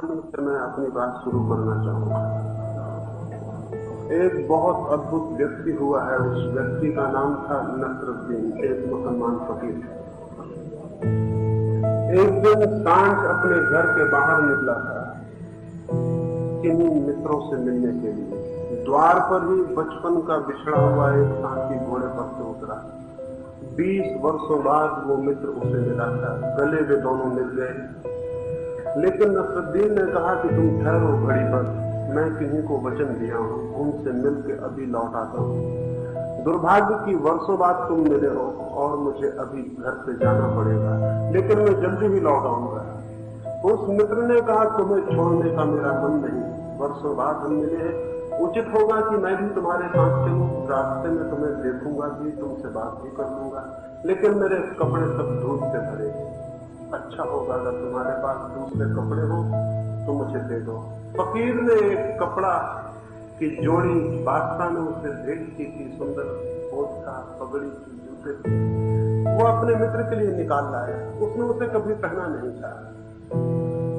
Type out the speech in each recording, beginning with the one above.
से मैं अपनी बात शुरू करना चाहूंगा। एक बहुत अद्भुत व्यक्ति हुआ है। उस व्यक्ति का नाम था नसरुद्दीन, एक मुसलमान फकीर। एक दिन सांझ अपने घर के बाहर निकला था किन्हीं मित्रों से मिलने के लिए। द्वार पर ही बचपन का बिछड़ा हुआ एक साथी घोड़े पर से उतरा। 20 वर्षों बाद वो मित्र उसे मिला था। गले वे दोनों मिल गए, लेकिन नसरुद्दीन ने कहा कि तुम ठहरो घड़ी पर, मैं किन्हीं को वचन दिया हूं, उनसे मिलकर अभी लौट आता हूं। दुर्भाग्य की वर्षों बाद तुम मिले हो और मुझे अभी घर से जाना पड़ेगा, लेकिन मैं जल्दी ही लौट आऊंगा। उस मित्र ने कहा, तुम्हें छोड़ने का मेरा मन नहीं, वर्षों बाद हम मिले हैं, उचित होगा कि मैं भी तुम्हारे साथ चलूं। रास्ते में तुम्हें देखूंगा भी, तुमसे बात भी कर लूंगा, लेकिन मेरे कपड़े सब धूल से भरे हैं। अच्छा होगा अगर तुम्हारे पास दूसरे कपड़े हो तो मुझे दे दो। फकीर ने एक कपड़ा की जोड़ी बादशाह ने उसे भेंट की थी। सुंदर कोट था, पगड़ी की, जूते थे, वो अपने मित्र के लिए निकाल लाया। उसने उसे कभी पहना नहीं था,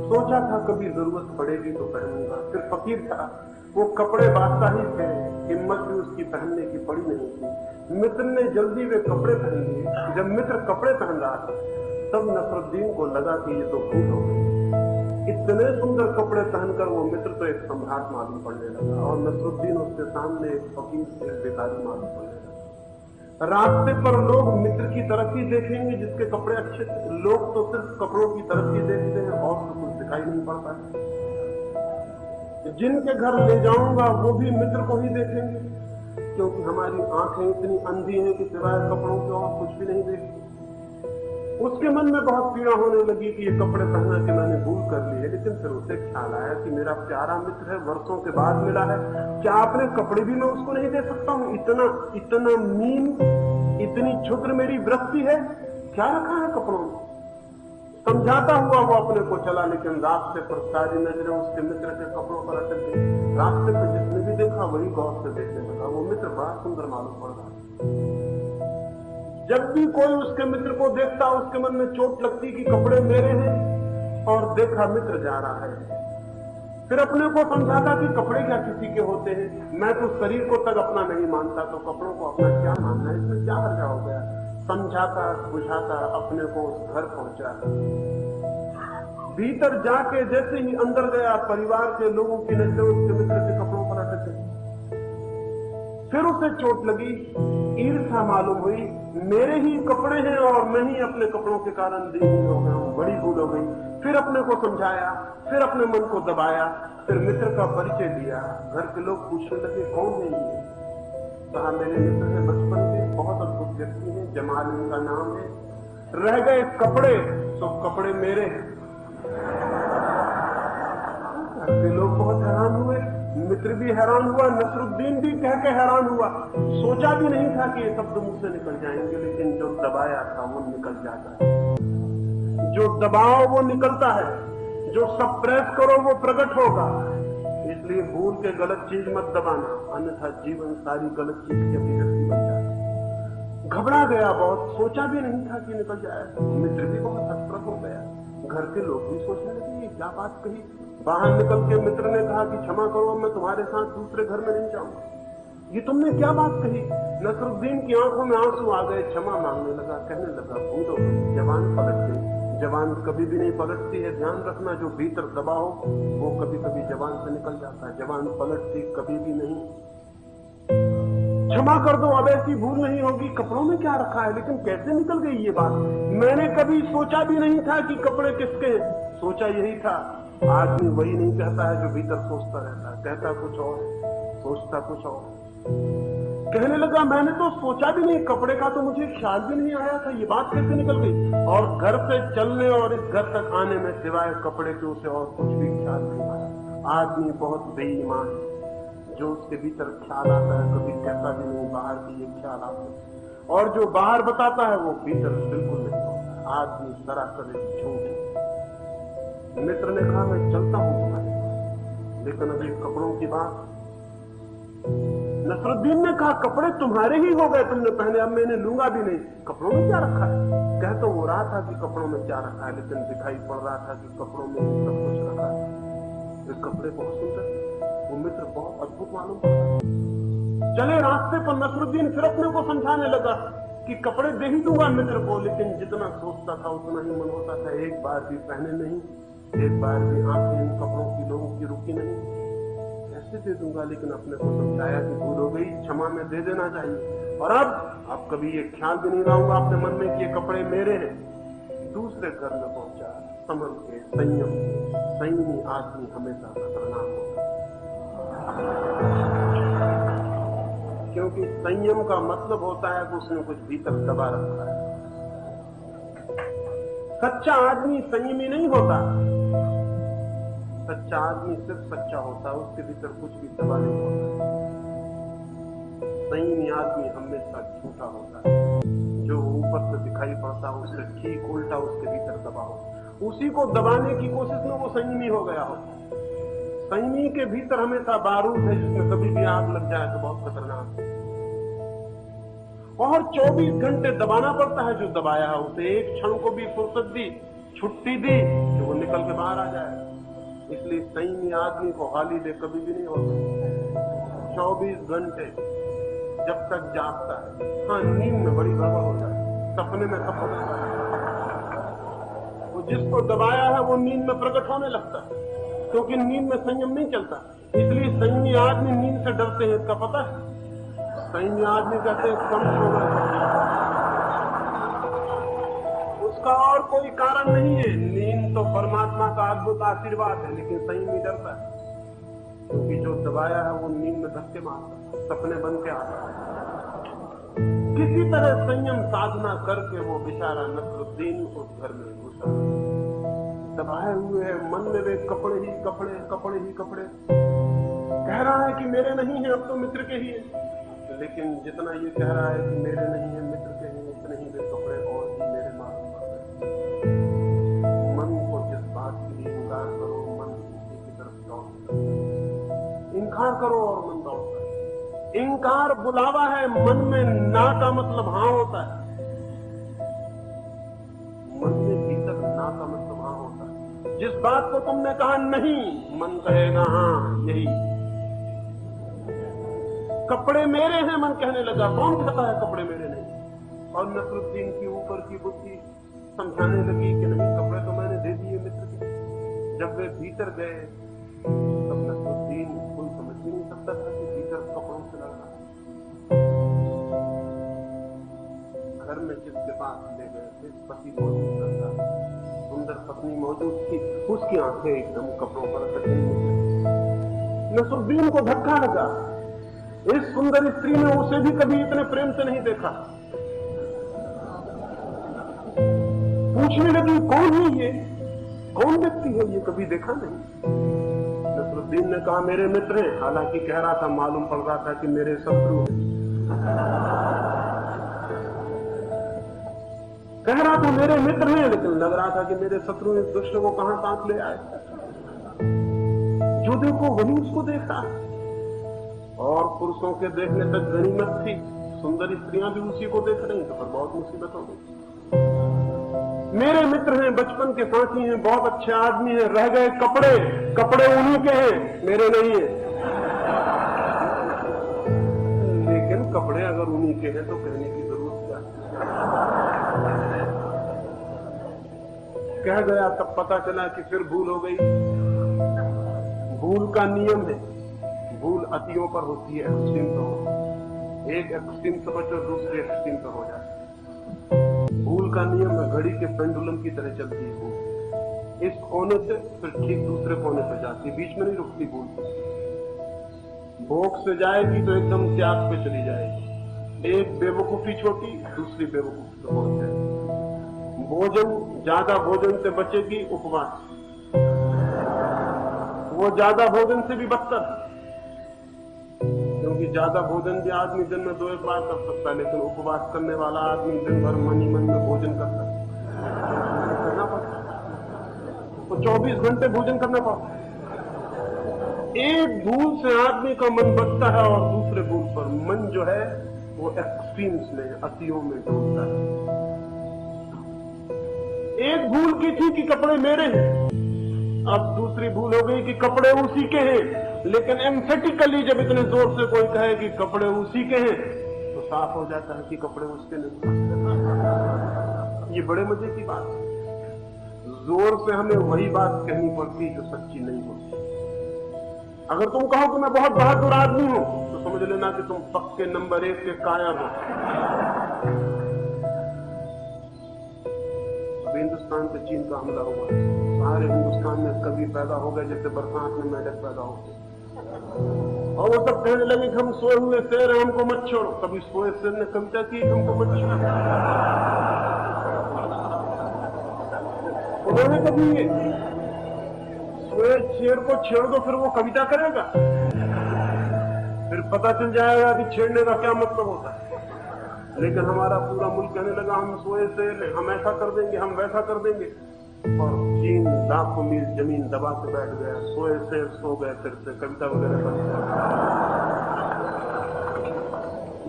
सोचा था कभी जरूरत पड़ेगी तो पहनूंगा। फिर फकीर था, वो कपड़े बादशाही थे, हिम्मत भी उसकी पहनने की पड़ी नहीं थी। मित्र ने जल्दी वे कपड़े पहन लिए। जब मित्र कपड़े पहन रहा था तब नसरुद्दीन को लगा कि ये तो भूल हो गई। इतने सुंदर कपड़े पहनकर वो मित्र तो एक सम्राट मालूम पड़ने लगा और नसरुद्दीन उसके सामने एक फकीर से बेकारी मालूम पड़ने लगा। रास्ते पर लोग मित्र की तरफ ही देखेंगे जिसके कपड़े अच्छे थे। लोग तो सिर्फ कपड़ों की तरफ ही देखते हैं और तो कुछ दिखाई नहीं पड़ता है। जिनके घर ले जाऊंगा वो भी मित्र को ही देखेंगे, क्योंकि हमारी आंखें इतनी अंधी हैं कि सिवाय कपड़ों के और कुछ भी नहीं देखती। उसके मन में बहुत पीड़ा होने लगी कि ये कपड़े पहना के मैंने भूल कर ली है। लेकिन फिर उसे ख्याल आया कि मेरा प्यारा मित्र है, वर्षों के बाद मिला है, क्या अपने कपड़े भी मैं उसको नहीं दे सकता हूँ? इतना मीन, इतनी क्षुद्र मेरी वृत्ति है, क्या रखा है कपड़ों में? समझाता हुआ वो अपने को चला, लेकिन रास्ते पर सारी नजरें उसके मित्र के कपड़ों पर अटक गई। रास्ते पर जिसने भी देखा वही गौर से देखने लगा। वो मित्र बड़ा सुंदर मालूम पड़ रहा। जब भी कोई उसके मित्र को देखता उसके मन में चोट लगती कि कपड़े मेरे हैं, और देखा मित्र जा रहा है। फिर अपने को समझाता कि कपड़े क्या किसी के होते हैं, मैं तो शरीर को तक अपना नहीं मानता, तो कपड़ों को अपना क्या मानना है, इसमें क्या हर्जा हो गया। समझाता बुझाता अपने को उस घर पहुंचा। भीतर जाके जैसे ही अंदर गया, परिवार के लोगों की नजरें उसके मित्र के कपड़ों पर अटक गई। फिर उसे चोट लगी, ईर्ष्या मालूम हुई, मेरे ही कपड़े हैं और मैं ही अपने कपड़ों के कारण दीन हो गया हूं, बड़ी भूल हो गई। फिर अपने को समझाया, फिर अपने मन को दबाया, फिर मित्र का परिचय दिया। घर के लोग पूछने लगे, कौन है ये? कहा, मेरे मित्र है बचपन के, बहुत अद्भुत व्यक्ति है, जमाल इनका नाम है। रह गए कपड़े, तो कपड़े मेरे हैं। घर के लोग बहुत हैरान हुए, मित्र भी हैरान हुआ, नसरुद्दीन भी कह के हैरान हुआ। सोचा भी नहीं था कि ये शब्द मुंह से निकल जाएंगे, लेकिन जो दबाया था वो निकल जाता है। जो दबाओ वो निकलता है, जो सप्रेस करो वो प्रकट होगा। इसलिए भूल के गलत चीज मत दबाना, अन्यथा जीवन सारी गलत चीज की अभिव्यक्ति बन जाती। घबरा गया बहुत, सोचा भी नहीं था कि निकल जाएगा। मित्र भी बहुत हतप्रभ हो गया। घर के लोग भी सोचने लगे, ये क्या बात कही। बाहर निकल के मित्र ने कहा कि क्षमा करो, मैं तुम्हारे साथ दूसरे घर में नहीं जाऊंगा। ये तुमने क्या बात कही? नसरुद्दीन की आंखों में आंसू आ गए, क्षमा मांगने लगा, कहने लगा, भूल हो गई, जवान पलट गई। जवान कभी भी नहीं पलटती है, ध्यान रखना। जो भीतर दबा हो वो कभी कभी जवान से निकल जाता है, जवान पलटती कभी भी नहीं। क्षमा कर दो, अब ऐसी भूल नहीं होगी। कपड़ों में क्या रखा है, लेकिन कैसे निकल गई ये बात? मैंने कभी सोचा भी नहीं था कि कपड़े किसके। सोचा यही था, आदमी वही नहीं कहता है जो भीतर सोचता रहता है, कहता कुछ और, सोचता कुछ और। कहने लगा, मैंने तो सोचा भी नहीं, कपड़े का तो मुझे ख्याल भी नहीं आया था, ये बात कैसे निकल गई? और घर से चलने और इस घर तक आने में सिवाय कपड़े के उसे और कुछ भी ख्याल नहीं आया। आदमी बहुत बेईमान है, जो उसके भीतर ख्याल आता है कभी कहता भी नहीं बाहर की ये ख्याल आते हैं, और जो बाहर बताता है वो भीतर बिल्कुल नहीं होता। आदमी सरासर झूठ है। मित्र ने कहा, मैं चलता हूं तुम्हारे पास, लेकिन अभी कपड़ों की बात। नसरुद्दीन ने कहा, कपड़े तुम्हारे ही हो गए, तुमने पहने, अब मैं इन्हें लूंगा भी नहीं। कपड़ों में क्या रखा है? कह तो वो रहा था कि कपड़ों में क्या रखा है, लेकिन दिखाई पड़ रहा था कि कपड़ों में सब कुछ रखा है। कपड़े बहुत सुंदर, वो मित्र बहुत अद्भुत मालूम पड़ा। चले रास्ते पर नसरुद्दीन फिर अपने को समझाने लगा कि कपड़े दे ही दूंगा मित्र को, लेकिन जितना सोचता था उतना ही मन होता था, एक बार भी पहने नहीं, एक बार भी आंखें इन कपड़ों की लोगों की रुकी नहीं। कैसे दे दूंगा, लेकिन अपने को समझाया कि भूल हो गई, क्षमा में दे देना चाहिए। और अब कभी ये ख्याल भी नहीं लाऊंगा अपने मन में कि ये कपड़े मेरे हैं। दूसरे घर में पहुंचा, संभल के, संयमी आदमी हमेशा खतरनाक होता है, क्योंकि संयम का मतलब होता है कि उसने कुछ भीतर दबा रखा है। सच्चा आदमी संयमी नहीं होता, सच्चा आदमी सिर्फ सच्चा होता है, उसके भीतर कुछ भी दबा नहीं होता। संयमी आदमी हमेशा झूठा होता है, जो ऊपर से दिखाई पड़ता है उससे ठीक उल्टा उसके भीतर दबा हो, उसी को दबाने की कोशिश में वो संयमी हो गया हो। संयमी के भीतर हमेशा बारूद है, जिसमें कभी भी आग लग जाए तो बहुत खतरनाक है। और 24 घंटे दबाना पड़ता है जो दबाया है उसे, एक क्षण को भी फुर्सत दी, छुट्टी दी कि वो निकल के बाहर आ जाए। इसलिए संयमी आदमी को हॉलीडे कभी भी नहीं होता। 24 घंटे जब तक जागता है, हाँ नींद में बड़ी गड़बड़ हो जाए, सपने में सब हो जाता है, वो जिसको दबाया है वो नींद में प्रकट होने लगता है, क्योंकि नींद में संयम नहीं चलता। इसलिए संयमी आदमी नींद से डरते हैं, इसका पता है। संयमी आदमी कहते हैं कम सोना, उसका और कोई कारण नहीं है। नींद तो परमात्मा का अद्भुत आशीर्वाद है, लेकिन संयमी डरता है, क्योंकि जो दबाया है वो नींद में धक्के मारता है, सपने बन के आता है। किसी तरह संयम साधना करके वो बेचारा नसरुद्दीन उस घर में घुसा, दबाए हुए है मन में वे कपड़े ही कपड़े, कपड़े ही कपड़े। कह रहा है कि मेरे नहीं है, अब तो मित्र के ही है, लेकिन जितना ये कह रहा है कि मेरे नहीं है, मित्र के हैं, उतने ही वे कपड़े और ही मेरे मालूम पड़ रहे। मन को जिस बात के लिए इंकार करो, मन उसी की तरफ दौड़ता है। इंकार करो और मन दौड़ता है। इंकार बुलावा है, मन में ना का मतलब हाँ होता है, मन में भीतर ना का मतलब हाँ होता है। जिस बात को तुमने कहा नहीं, मन कहेगा हाँ यही। कपड़े मेरे हैं, मन कहने लगा, कौन कहता है कपड़े मेरे नहीं। और नसरुद्दीन की ऊपर की बुद्धि समझाने लगी कि नहीं, कपड़े तो मैंने दे दिए मित्र के। जब वे भीतर गए तब नसरुद्दीन कोई समझ ही नहीं सकता था कि भीतर कपड़ों से लगा। घर में जिसके पास ले गए थे, पति मौजूद था, सुंदर पत्नी मौजूद थी, उसकी आंखें एकदम कपड़ों पर कटी हुई। नसरुद्दीन को धक्का लगा, इस सुंदर स्त्री ने उसे भी कभी इतने प्रेम से नहीं देखा। पूछने लगी कौन है ये, कौन व्यक्ति है ये, कभी देखा नहीं। नसरुद्दीन ने कहा मेरे मित्र हैं, हालांकि कह रहा था, मालूम पड़ रहा था कि मेरे शत्रु हैं। कह रहा था मेरे मित्र हैं, लेकिन लग रहा था कि मेरे शत्रु इस दुष्ट को कहां साथ ले आए। जो देखो वही उसको देखा, और पुरुषों के देखने तक गनीमत थी, सुंदर स्त्रियां भी उसी को देख रही, तो फिर बहुत मुसीबत हो गई। मेरे मित्र हैं, बचपन के साथी हैं, बहुत अच्छे आदमी हैं, रह गए कपड़े, कपड़े उन्हीं के हैं, मेरे नहीं है। लेकिन कपड़े अगर उन्हीं के हैं तो कहने की जरूरत क्या। कह गया, तब पता चला कि फिर भूल हो गई। भूल का नियम है, भूल अतियों पर होती है, एक्सट्रीम पर होती है। एक एक्सट्रीम से बचो, दूसरे एक्सट्रीम पर हो जाए। भूल का नियम है, घड़ी के पेंडुलम की तरह चलती है भूल। इस कोने से फिर ठीक दूसरे कोने पर जाती है, बीच में नहीं रुकती भूल। भोग से जाएगी तो एकदम त्याग पे चली जाएगी। एक बेवकूफी छोटी, दूसरी बेवकूफी पे पहुंच जाएगी। भोजन, ज्यादा भोजन से बचेगी उपवास, वो ज्यादा भोजन से भी बदतर, क्योंकि ज्यादा भोजन भी आदमी दिन में 2-1 बार कर सकता है, लेकिन उपवास करने वाला आदमी दिन भर मन ही मन में भोजन करता है, करना पड़ता है, तो 24 घंटे भोजन करना पड़ता है। एक भूल से आदमी का मन बचता है, और दूसरे भूल पर मन जो है वो एक्सट्रीम्स में, अतियों में डूबता है। एक भूल की थी कि कपड़े मेरे हैं, अब दूसरी भूल हो गई कि कपड़े उसी के हैं, लेकिन एम्फेटिकली जब इतने जोर से कोई कहे कि कपड़े उसी के हैं तो साफ हो जाता है कि कपड़े उसके नहीं। ये बड़े मजे की बात है। जोर से हमें वही बात कहनी पड़ती जो सच्ची नहीं होती। अगर तुम कहो कि मैं बहुत बहादुर आदमी हूं तो समझ लेना कि तुम पक्के नंबर 1 के कायर हो। अभी हिंदुस्तान पे चीन का हमला हुआ, सारे हिंदुस्तान में कवि पैदा हो गए जैसे बरसात में मेढक पैदा होते, और वो सब कहने लगे कि हम सोए हुए शेर हैं, हमको मत छोड़ो। कभी सोए शेर ने कविता की हमको मत छोड़ो। उन्होंने कभी सोए शेर को छेड़ दो फिर वो कविता करेगा, फिर पता चल जाएगा कि छेड़ने का क्या मतलब होता है। लेकिन हमारा पूरा मुल्क कहने लगा हम सोए शेर, हम ऐसा कर देंगे, हम वैसा कर देंगे, और चीन लाखों मील जमीन दबा के बैठ गया। सोए शेर सो गए, फिर से कविता वगैरह बन गई।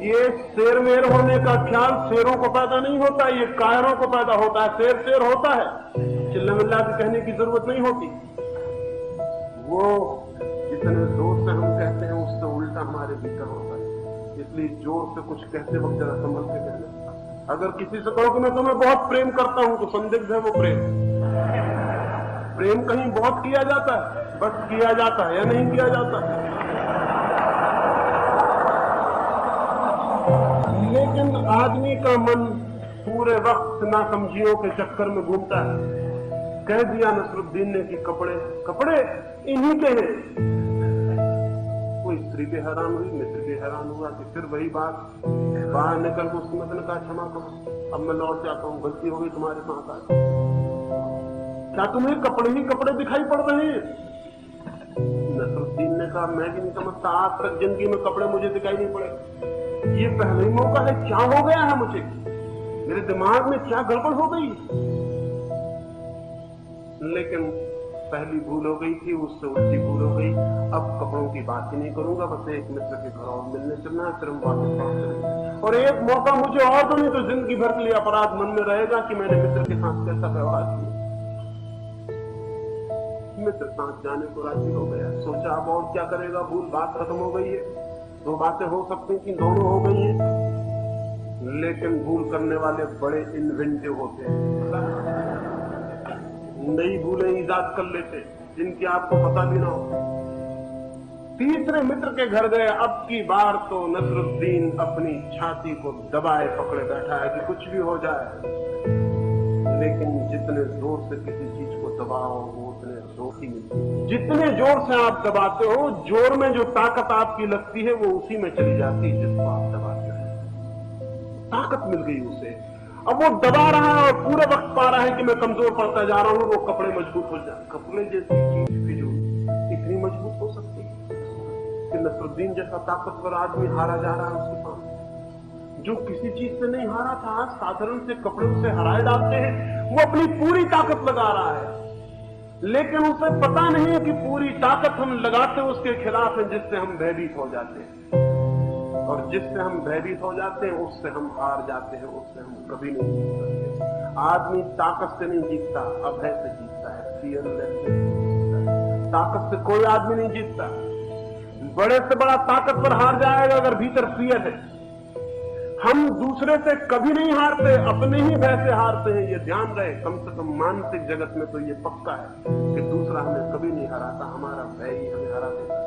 ये शेर मेर होने का ख्याल शेरों को पैदा नहीं होता, ये कायरों को पैदा होता है। शेर शेर होता है, चिल्ला मिल्ला के कहने की जरूरत नहीं होती। वो जितने जोर से हम कहते हैं उससे उल्टा हमारे भीतर होता है। इसलिए जोर से कुछ कहते वक्त जरा संभल के कहना। अगर किसी से कहो कि मैं तुम्हें बहुत प्रेम करता हूं तो संदिग्ध है वो प्रेम। प्रेम कहीं बहुत किया जाता है, बस किया जाता है या नहीं किया जाता। लेकिन आदमी का मन पूरे वक्त नासमझियों के चक्कर में घूमता है। कह दिया नसरुद्दीन ने कि कपड़े कपड़े इन्हीं के हैं। कोई स्त्री भी हैरान हुई, मित्र भी हैरान हुआ कि फिर वही बात। बाहर निकल के उसकी मतलब कहा क्षमा करो, अब मैं लौट जाता हूं, गलती हो गई तुम्हारे साथ आज। क्या तुम्हें कपड़े ही कपड़े दिखाई पड़ रहे हैं? नसरुद्दीन ने कहा मैं भी नहीं समझता, आज तक जिंदगी में कपड़े मुझे दिखाई नहीं पड़े। ये पहला ही मौका है, क्या हो गया है मुझे, मेरे दिमाग में क्या गड़बड़ हो गई। लेकिन पहली भूल हो गई थी, उससे उल्टी भूल हो गई। अब कपड़ों की बात ही नहीं करूंगा, बस एक मित्र के घर और मिलने चलना है, फिर हम वापस लौट चलेंगे। और एक मौका मुझे और तो नहीं तो जिंदगी भर के लिए अपराध मन में रहेगा कि मैंने मित्र के साथ कैसा व्यवहार किया। मित्र साथ जाने को राजी हो गया। सोचा अब और क्या करेगा, भूल बात खत्म हो गई है, दो बातें हो सकती थी, दोनों हो गई हैं। लेकिन भूल करने वाले बड़े इन्वेंटिव होते हैं, नई भूलें ईजाद कर लेते जिनकी आपको पता भी ना हो। तीसरे मित्र के घर गए। अब की बार तो नसरुद्दीन अपनी छाती को दबाए पकड़े बैठा है कि कुछ भी हो जाए। लेकिन जितने जोर से किसी चीज को दबाओ वो उतने जोर ही मिलती है। जितने जोर से आप दबाते हो, जोर में जो ताकत आपकी लगती है वो उसी में चली जाती है जिसको आप दबाते हो। ताकत मिल गई उसे, अब वो दबा रहा है और पूरे वक्त पा रहा है कि मैं कमजोर पड़ता जा रहा हूं। वो कपड़े मजबूत हो जाए। कपड़े जैसी चीज भी जो इतनी मजबूत हो सकती है कि नसरुद्दीन जैसा ताकतवर आदमी हारा जा रहा है उसके सामने। जो किसी चीज से नहीं हारा था, आज साधारण से कपड़ों से हराए डालते हैं। वो अपनी पूरी ताकत लगा रहा है, लेकिन उसे पता नहीं है कि पूरी ताकत हम लगाते उसके खिलाफ है, जिससे हम भयभीत हो जाते हैं। और जिससे हम भयभीत हो जाते हैं उससे हम हार जाते हैं, उससे हम कभी नहीं जीत सकते। आदमी ताकत से नहीं जीतता, अभय से जीतता है, फियरलेस से जीतता है। ताकत से कोई आदमी नहीं जीतता। बड़े से बड़ा ताकतवर हार जाएगा अगर भीतर फियर है। हम दूसरे से कभी नहीं हारते, अपने ही भय से हारते हैं। ये ध्यान रहे, कम से कम मानसिक जगत में तो ये पक्का है कि दूसरा हमें कभी नहीं हराता, हमारा भय ही हमें हरा देता है।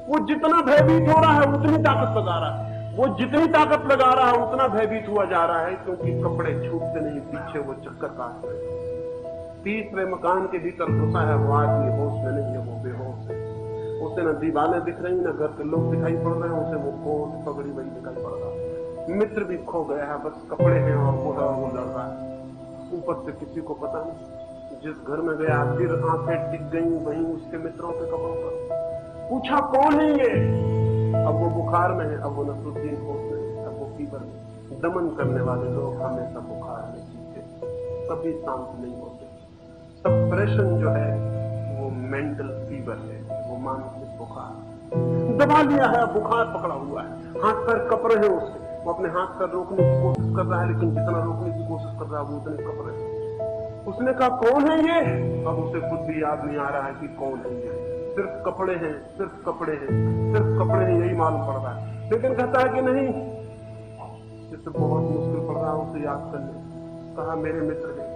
वो जितना भयभीत हो रहा है उतनी ताकत लगा रहा है, वो जितनी ताकत लगा रहा है उतना भयभीत हुआ जा रहा है, क्योंकि कपड़े छूटते नहीं, पीछे वो चक्कर काट रहे। तीसरे मकान के भीतर घुसा है वो आदमी, होश में नहीं है, वो बेहोश है। उसे न दीवारें दिख रही, न घर के लोग दिखाई पड़ रहे हैं, उसे वो कोट पगड़ी वही दिखाई पड़ रहा है। मित्र भी खो गया है, बस कपड़े हैं और वो लड़ रहा है। ऊपर से किसी को पता नहीं। जिस घर में गया फिर आंखें टिक गई वहीं उसके मित्रों के कपड़ों पर। पूछा कौन है ये? अब वो बुखार में है, अब वो नसरुद्दीन होश में, अब वो फीवर में। दमन करने वाले लोग हमेशा बुखार में जीते, कभी शांत नहीं होते। सप्रेशन जो है वो मेंटल फीवर है, वो मानसिक बुखार। दबा लिया है, बुखार पकड़ा हुआ है, हाथ पैर कप रहे हैं उसके। वो अपने हाथ पैर रोकने की कोशिश कर रहा है, लेकिन जितना रोकने की कोशिश कर रहा है वो उतने कप रहे हैं। उसने कहा कौन है ये? अब उसे खुद भी याद नहीं आ रहा है कि कौन है ये। सिर्फ कपड़े हैं, सिर्फ कपड़े हैं, सिर्फ कपड़े हैं, यही मालूम पड़ रहा है। लेकिन कहता है कि नहीं, जिससे बहुत मुश्किल पड़ रहा है उसे याद करने। कहा मेरे मित्र है,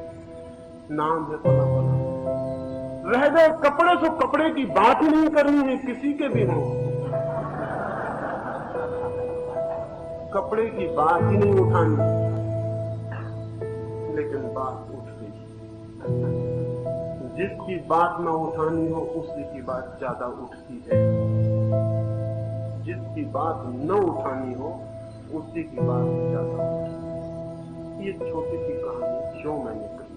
नाम है फला फला। रह गए कपड़े, तो कपड़े की बात ही नहीं करनी है किसी के भी हो, कपड़े की बात ही नहीं उठानी। लेकिन बात उठ गई। जिसकी बात न उठानी हो उसी की बात ज्यादा उठती है, जिसकी बात न उठानी हो उसी की बात ज्यादा उठती। ये छोटी सी कहानी जो मैंने कही,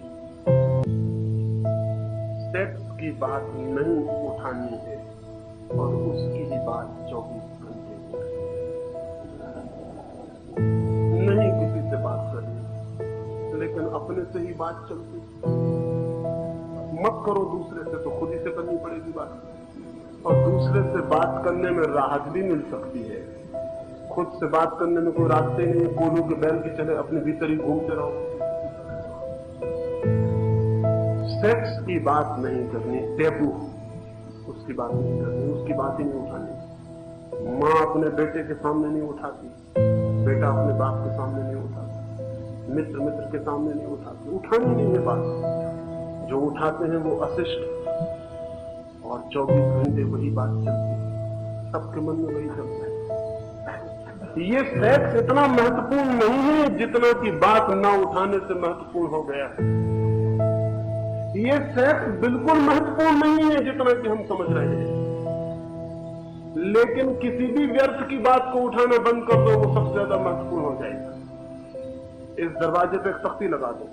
सेक्स की बात नहीं उठानी है और उसकी ही बात 24 घंटे नहीं किसी से बात करनी, लेकिन अपने से ही बात चलती। मत करो दूसरे से, तो खुद ही से करनी पड़ेगी बात। और दूसरे से बात करने में राहत भी मिल सकती है। खुद से बात करने में कोई रास्ते नहीं, कोल्हू के बैल की चले अपने भीतर ही घूमते रहो। सेक्स की बात नहीं करनी, टैबू, उसकी बात नहीं करनी, उसकी बात ही नहीं उठानी। माँ अपने बेटे के सामने नहीं उठाती, बेटा अपने बाप के सामने नहीं उठाता, मित्र मित्र के सामने नहीं उठाते। उठानी नहीं है बात। जो उठाते हैं वो अशिष्ट, और 24 घंटे वही बात चलती है, सबके मन में वही चलता है। ये सेक्स इतना महत्वपूर्ण नहीं है जितना कि बात न उठाने से महत्वपूर्ण हो गया है। ये सेक्स बिल्कुल महत्वपूर्ण नहीं है जितना कि हम समझ रहे हैं, लेकिन किसी भी व्यर्थ की बात को उठाना बंद कर दो, वो सबसे ज्यादा महत्वपूर्ण हो जाएगा। इस दरवाजे पे एक तख्ती लगा दो,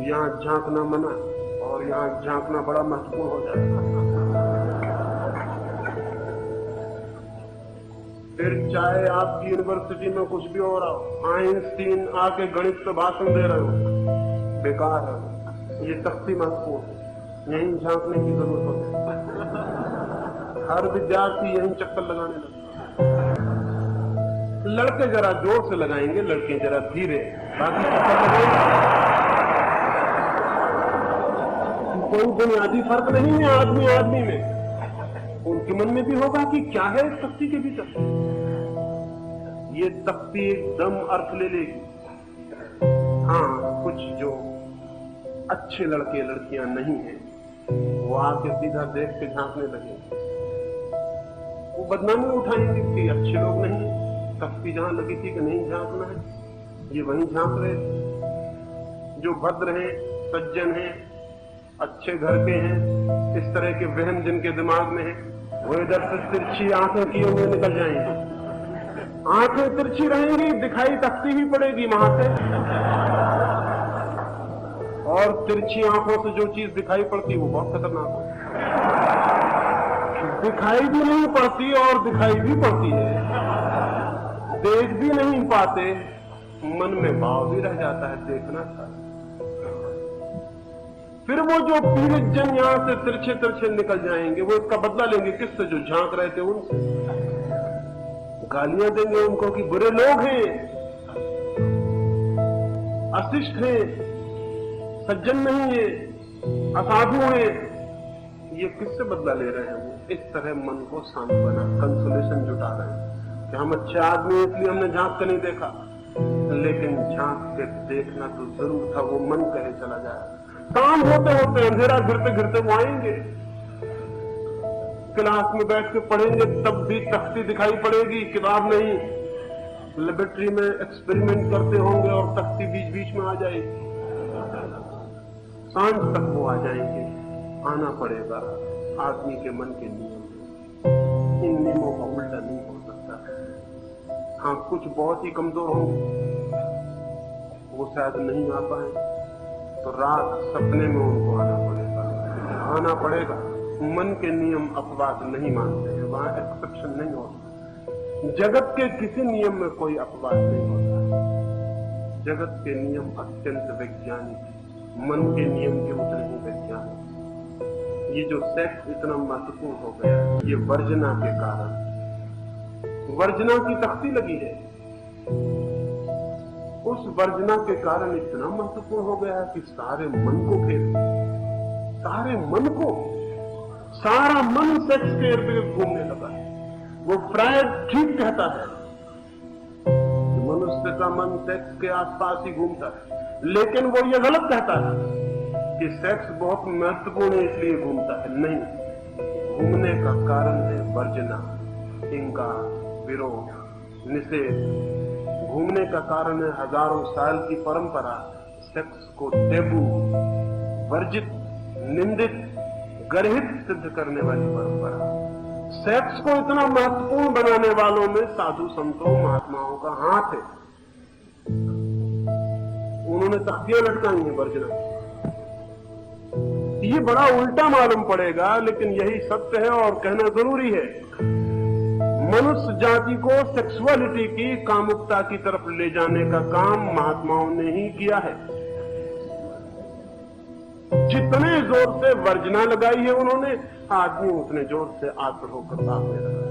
यहां झांकना मना और यहां झांकना बड़ा महत्वपूर्ण हो जाएगा। फिर चाहे आपकी यूनिवर्सिटी में कुछ भी हो रहा हो, आइंस्टीन आके गणित पे भाषण दे रहे हो, बेकार है। ये तख्ती महत्वपूर्ण है, यहीं झांकने की जरूरत होती है। हर विद्यार्थी यहीं चक्कर लगाने लगता। लड़के जरा जोर से लगाएंगे, लड़के जरा धीरे, बाकी चक्कर लगाएंगे। कोई बुनियादी फर्क नहीं है आदमी आदमी में। उनके मन में भी होगा कि क्या है इस तख्ती के भीतर। ये तख्ती एकदम अर्थ ले लेगी। हाँ, कुछ जो अच्छे लड़के लड़कियां नहीं हैं, वो आके सीधा देख के झांकने लगे, वो बदनामी उठाएंगे कि अच्छे लोग नहीं है। तख्ती जहां लगी थी कि नहीं झांकना है, ये वहीं झांक रहे। जो भद्र हैं, सज्जन हैं, अच्छे घर के हैं, इस तरह के वहम जिनके दिमाग में है, वो इधर से तिरछी आंखें किए हुए निकल जाएंगे। आंखें तिरछी रहेंगी, दिखाई तख्ती ही पड़ेगी वहां से, और तिरछी आंखों से जो चीज दिखाई पड़ती वो बहुत खतरनाक है। दिखाई भी नहीं पड़ती और दिखाई भी पड़ती है, देख भी नहीं पाते, मन में भाव भी रह जाता है देखना था। फिर वो जो पीड़ित जन यहां से तिरछे तिरछे निकल जाएंगे, वो इसका बदला लेंगे किससे? जो झांक रहे थे उनसे। गालियां देंगे उनको कि बुरे लोग हैं, अशिष्ट हैं, सज्जन नहीं है, असाधु हैं। ये किससे बदला ले रहे हैं? वो इस तरह मन को सांत्वना, कंसोलेशन जुटा रहे हैं कि हम अच्छे आदमी हैं इसलिए हमने झांक कर नहीं देखा, लेकिन झांक के देखना तो जरूर था। वो मन कहे चला जाए। काम होते होते अंधेरा गिरते गिरते वो आएंगे, क्लास में बैठ के पढ़ेंगे तब भी तख्ती दिखाई पड़ेगी, किताब नहीं। लेबोरेटरी में एक्सपेरिमेंट करते होंगे और तख्ती बीच बीच में आ जाएगी। सांझ तक वो आ जाएंगे। आना पड़ेगा आदमी के मन के नियम। इन नियमों का उल्टा नहीं हो सकता। हाँ, कुछ बहुत ही कमजोर होंगे, वो शायद नहीं आ पाए, तो रात सपने में उनको आना पड़ेगा। मन के नियम अपवाद नहीं मानते हैं, वहां एक्सेप्शन नहीं होता। जगत के किसी नियम में कोई अपवाद नहीं होता। जगत के नियम अत्यंत वैज्ञानिक, मन के नियम के उतने ही वैज्ञानिक। ये जो सेक्स इतना महत्वपूर्ण हो गया, ये वर्जना के कारण। वर्जना की तख्ती लगी है, उस उस वर्जना के कारण इतना महत्वपूर्ण हो गया है कि सारे मन को घेर, सारे मन को, सारा मन सेक्स के इर्द गिर्द घूमने लगा है। वो फ्रायड ठीक कहता है कि मनुष्य का मन सेक्स के आसपास ही घूमता है, लेकिन वो ये गलत कहता है कि सेक्स बहुत महत्वपूर्ण है इसलिए घूमता है। नहीं, घूमने का कारण है वर्जना, इंकार, विरोध, निषेध। घूमने का कारण है हजारों साल की परंपरा, सेक्स को टेबू, वर्जित, निंदित, गर्हित सिद्ध करने वाली परंपरा। सेक्स को इतना महत्वपूर्ण बनाने वालों में साधु संतों महात्माओं का हाथ है। उन्होंने तख्तियां लटकाई हैं वर्जना। ये बड़ा उल्टा मालूम पड़ेगा, लेकिन यही सत्य है और कहना जरूरी है। मनुष्य जाति को सेक्सुअलिटी की, कामुकता की तरफ ले जाने का काम महात्माओं ने ही किया है। जितने जोर से वर्जना लगाई है उन्होंने, आदमी उतने जोर से आतुर होकर भागने लगा।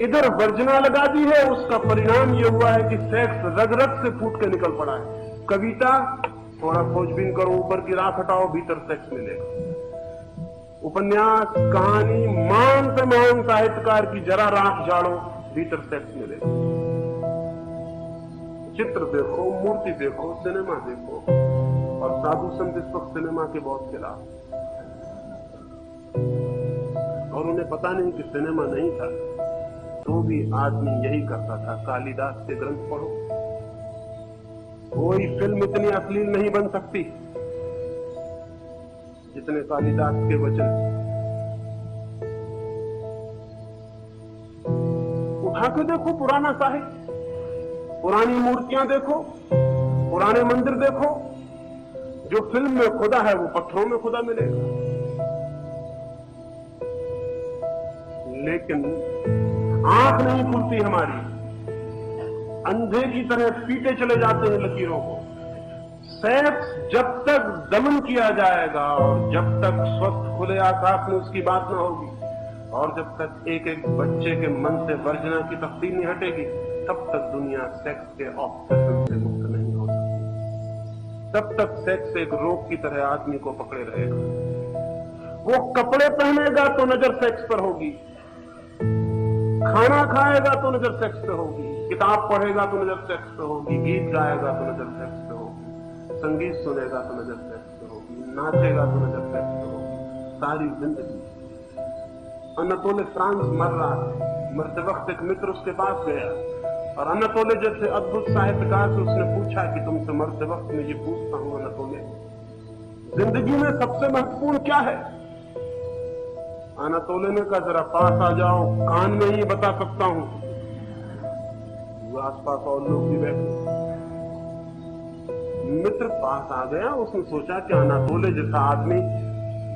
इधर वर्जना लगा दी है, उसका परिणाम यह हुआ है कि सेक्स रग रग से फूट के निकल पड़ा है। कविता, थोड़ा खोजबीन करो, ऊपर की राख हटाओ, भीतर सेक्स मिलेगा। उपन्यास, कहानी, महान से महान साहित्यकार की जरा राख झाड़ो, भीतर सेक्स मिलेगा। चित्र देखो, मूर्ति देखो, सिनेमा देखो, और साधु संत इस वक्त सिनेमा के बहुत खिलाफ, और उन्हें पता नहीं कि सिनेमा नहीं था, तो भी आदमी यही करता था। कालिदास के ग्रंथ पढ़ो, कोई फिल्म इतनी अश्लील नहीं बन सकती जितने कालिदास के वचन। उठा के देखो पुराना साहित्य, पुरानी मूर्तियां देखो, पुराने मंदिर देखो, जो फिल्म में खुदा है वो पत्थरों में खुदा मिलेगा। लेकिन आंख नहीं खुलती हमारी, अंधे की तरह पीटे चले जाते हैं लकीरों को। सेक्स जब तक दमन किया जाएगा और जब तक स्वस्थ खुले आकाश में उसकी बात न होगी, और जब तक एक एक बच्चे के मन से वर्जना की तख्ती नहीं हटेगी, तब तक दुनिया सेक्स के ऑब्सेशन से मुक्त नहीं हो सकती। तब तक सेक्स एक रोग की तरह आदमी को पकड़े रहेगा। वो कपड़े पहनेगा तो नजर सेक्स पर होगी, खाना खाएगा तो नजर सेक्स पे होगी, किताब पढ़ेगा तो नजर सेक्स पे होगी, गीत गाएगा तो नजर सेक्स पे होगी, संगीत सुनेगा तो नजर सेक्स पे होगी, नाचेगा तो नजर सेक्स पे होगी, सारी जिंदगी। अनतोले फ्रांस मर रहा है, मरते वक्त एक मित्र उसके पास गया और अनतोले जैसे अद्भुत साहित्यकार से उसने पूछा कि तुमसे मरते वक्त मैं ये पूछता हूं अनतोले, जिंदगी में सबसे महत्वपूर्ण क्या है? अनतोले ने कहा जरा पास आ जाओ, कान में ही बता सकता हूं। वो आसपास और लोग भी बैठे। मित्र पास आ गया, उसने सोचा कि अनतोले जैसा आदमी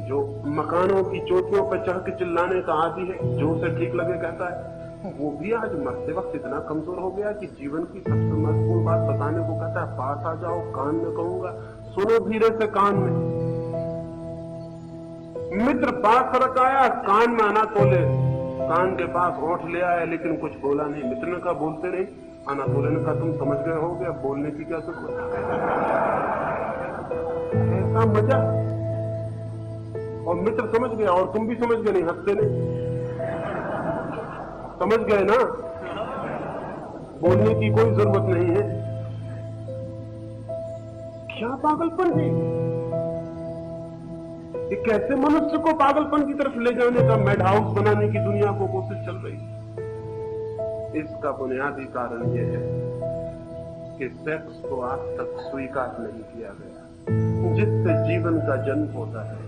जो मकानों की चोटियों पर चढ़ के चिल्लाने का आदी है, जो उसे ठीक लगे कहता है, वो भी आज मरते वक्त इतना कमजोर हो गया कि जीवन की सबसे महत्वपूर्ण बात बताने को कहता है पास आ जाओ, कान में कहूंगा, सुनो धीरे से कान में। मित्र पास सरक आया, कान में अनतोले कान के पास ओठ ले आया, लेकिन कुछ बोला नहीं। मित्र ने कहा बोलते नहीं। अनतोले ने कहा तुम समझ गए हो गया, बोलने की क्या जरूरत? ऐसा मजा। और मित्र समझ गया और तुम भी समझ गए, नहीं हंसते नहीं, समझ गए ना, बोलने की कोई जरूरत नहीं है। क्या पागलपन है ये? कैसे मनुष्य को पागलपन की तरफ ले जाने का, मेड हाउस बनाने की दुनिया को कोशिश चल रही। इसका बुनियादी कारण यह है कि सेक्स को आज तक स्वीकार नहीं किया गया, जिससे जीवन का जन्म होता है,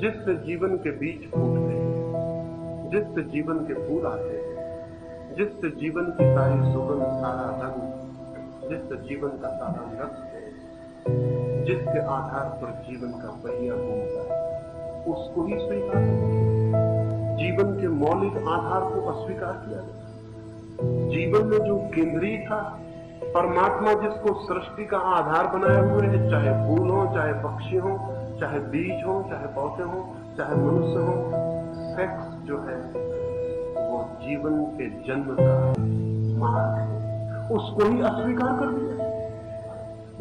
जिससे जीवन के बीज फूटते हैं, जिससे जीवन के फूल आते हैं, जिससे जीवन की सारी सुगंध, सारा रंग, जिससे जीवन का सारा रस है, जिसके आधार पर जीवन का पहिया घूमता है, उसको ही स्वीकार किया। जीवन के मौलिक आधार को अस्वीकार किया गया। जीवन में जो केंद्रीय था, परमात्मा जिसको सृष्टि का आधार बनाए हुए है, चाहे फूल हो, चाहे पक्षी हो, चाहे बीज हो, चाहे पौधे हो, चाहे मनुष्य हो, सेक्स जो है वो जीवन के जन्म का मार्ग है। उसको ही अस्वीकार कर दिया।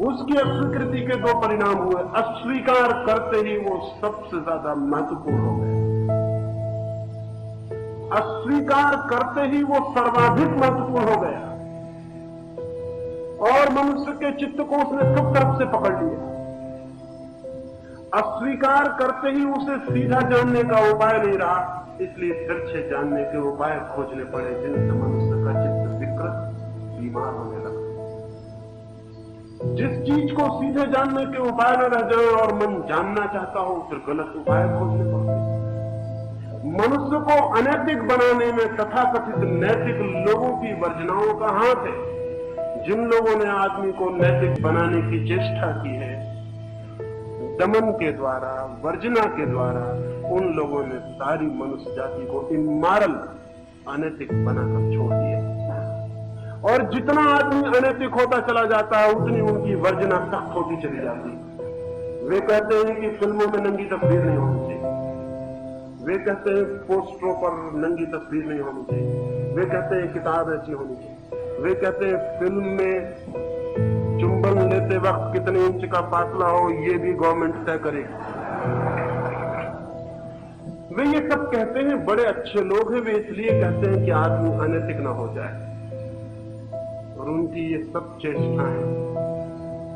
उसकी अस्वीकृति के दो परिणाम हुए। अस्वीकार करते ही वो सबसे ज्यादा महत्वपूर्ण हो गया, अस्वीकार करते ही वो सर्वाधिक महत्वपूर्ण हो गया और मनुष्य के चित्त को उसने सब तरफ से पकड़ लिया। अस्वीकार करते ही उसे सीधा जानने का उपाय नहीं रहा, इसलिए तिरछे जानने के उपाय खोजने पड़े, जिनसे मनुष्य का चित्त विकृत बीमार होने लगा। जिस चीज को सीधे जानने के उपाय न रह जाए और मन जानना चाहता हो, फिर गलत उपाय खोजने पड़ते। मनुष्य को अनैतिक बनाने में तथाकथित नैतिक लोगों की वर्जनाओं का हाथ है। जिन लोगों ने आदमी को नैतिक बनाने की चेष्टा की है, दमन के द्वारा, वर्जना के द्वारा, उन लोगों ने सारी मनुष्य जाति को इमोरल, अनैतिक बनाकर छोड़ दिया। और जितना आदमी अनैतिक होता चला जाता है, उतनी उनकी वर्जना सख्त होती चली जाती है। वे कहते हैं कि फिल्मों में नंगी तस्वीर नहीं होनी चाहिए, वे कहते हैं पोस्टरों पर नंगी तस्वीर नहीं होनी चाहिए, वे कहते हैं किताब ऐसी होनी चाहिए, वे कहते हैं फिल्म में चुंबन लेते वक्त कितने इंच का फासला हो, ये भी गवर्नमेंट तय करेगी। वे ये सब कहते हैं, बड़े अच्छे लोग हैं, वे इसलिए कहते हैं कि आदमी अनैतिक ना हो जाए। और उनकी ये सब चेष्टाएं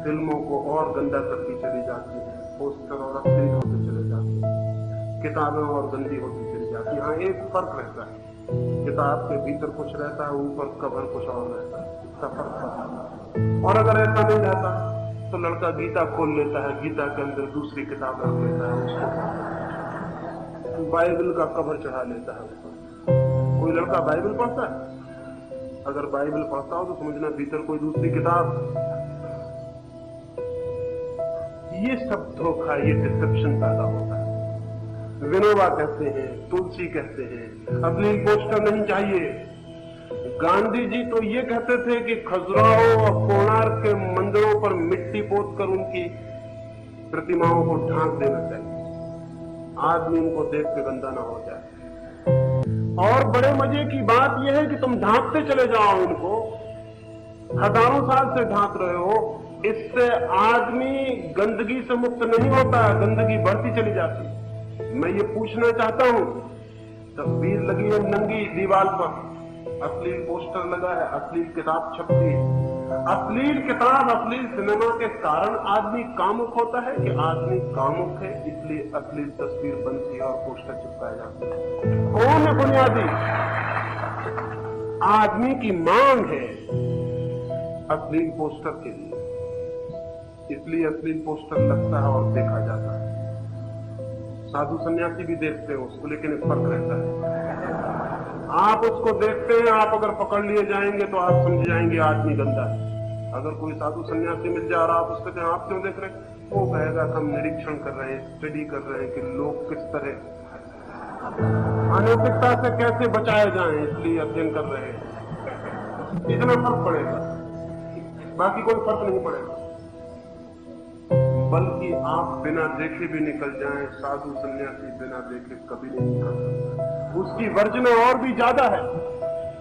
फिल्मों को और गंदा करती चली जाती है, पोस्टर और अश्लील होते चले जाते हैं, किताबें और गंदी होती चली जाती है। हाँ, एक फर्क रहता है, किताब के भीतर कुछ रहता है, ऊपर कवर कुछ और रहता है, इसका फर्क रहता है। और अगर ऐसा नहीं रहता तो लड़का गीता खोल लेता है, गीता के अंदर दूसरी किताब रख लेता है, उसको बाइबल का कवर चढ़ा लेता है उसको। कोई लड़का बाइबल पढ़ता है, अगर बाइबल पढ़ता हो तो समझना भीतर कोई दूसरी किताब। ये सब धोखा, ये डिसेप्शन पैदा होता है। विनोबा कहते हैं, तुलसी कहते हैं, अश्लील पोस्टर नहीं चाहिए। गांधी जी तो ये कहते थे कि खजुराहो और कोणार्क के मंदिरों पर मिट्टी पोतकर उनकी प्रतिमाओं को ढांक देना चाहिए, आदमी उनको देख के गंदा ना हो जाए। और बड़े मजे की बात यह है कि तुम ढांकते चले जाओ इनको, हजारों साल से ढांक रहे हो, इससे आदमी गंदगी से मुक्त नहीं होता, गंदगी बढ़ती चली जाती है। मैं ये पूछना चाहता हूं, तस्वीर लगी है नंगी दीवार पर, अश्लील पोस्टर लगा है, अश्लील किताब छपती है, अश्लील किताब, अश्लील सिनेमा के कारण आदमी कामुक होता है कि आदमी कामुक है इसलिए अश्लील तस्वीर बनती है और पोस्टर चिपकाए जाते हैं? कौन है बुनियादी? आदमी की मांग है अश्लील पोस्टर के लिए, इसलिए अश्लील पोस्टर लगता है और देखा जाता है। साधु सन्यासी भी देखते हैं उसको, लेकिन एक फर्क रहता है। आप उसको देखते हैं, आप अगर पकड़ लिए जाएंगे तो आप समझ जाएंगे आदमी गंदा है। अगर कोई साधु सन्यासी मिल जा रहा, आप उसको कहें आप क्यों देख रहे हैं, वो कहेगा हम निरीक्षण कर रहे हैं, स्टडी कर रहे हैं कि लोग किस तरह अनैतिकता से कैसे बचाए जाएं, इसलिए अध्ययन कर रहे हैं। इतना फर्क पड़ेगा, बाकी कोई फर्क नहीं पड़ेगा। बल्कि आप बिना देखे भी निकल जाएं, साधु सन्यासी बिना देखे कभी नहीं निकल सकता। उसकी वर्जना और भी ज्यादा है,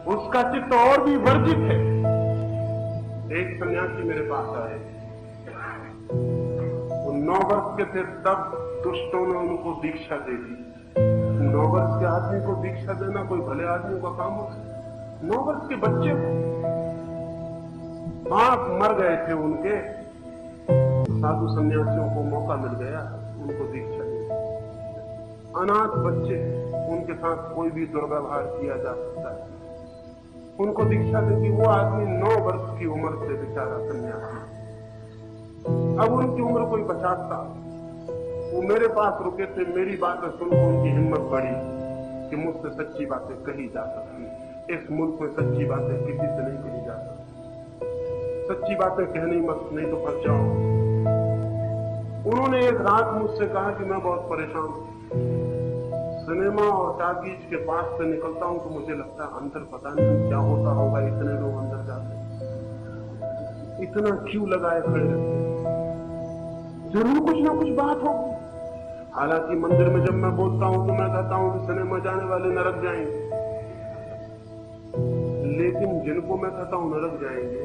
उसका चित्त और भी वर्जित है। एक सन्यासी मेरे पास आए, वो 9 वर्ष के थे, तब दुष्टों ने उनको दीक्षा दे दी। 9 वर्ष के आदमी को दीक्षा देना कोई भले आदमी का काम होता है? 9 वर्ष के बच्चे को, बाप मर गए थे उनके, साधु सन्यासियों को मौका मिल गया उनको दीक्षा दी। अनाथ बच्चे, उनके साथ कोई भी दुर्व्यवहार किया जा सकता है, उनको दीक्षा देगी। वो आदमी 9 वर्ष की उम्र से बेचारा सन्यासी, अब उनकी उम्र कोई 50 साल। वो मेरे पास रुके थे, मेरी बातें सुनकर उनकी हिम्मत बढ़ी कि मुझसे सच्ची बातें कही जा सकती। इस मुल्क में सच्ची बातें किसी से नहीं कही जा सकती, सच्ची बातें कहनी मत, नहीं तो फंस जाओ। उन्होंने एक रात मुझसे कहा कि मैं बहुत परेशान हूं, सिनेमा और टाकीज के पास से निकलता हूं तो मुझे लगता है अंदर पता नहीं क्या होता होगा, इतने लोग अंदर जाते, इतना क्यों लगाए खड़े रहते, जरूर कुछ ना कुछ बात होगी। हालांकि मंदिर में जब मैं बोलता हूं तो मैं कहता हूं कि सिनेमा जाने वाले नरक जाएंगे, लेकिन जिनको मैं कहता हूं नरक जाएंगे,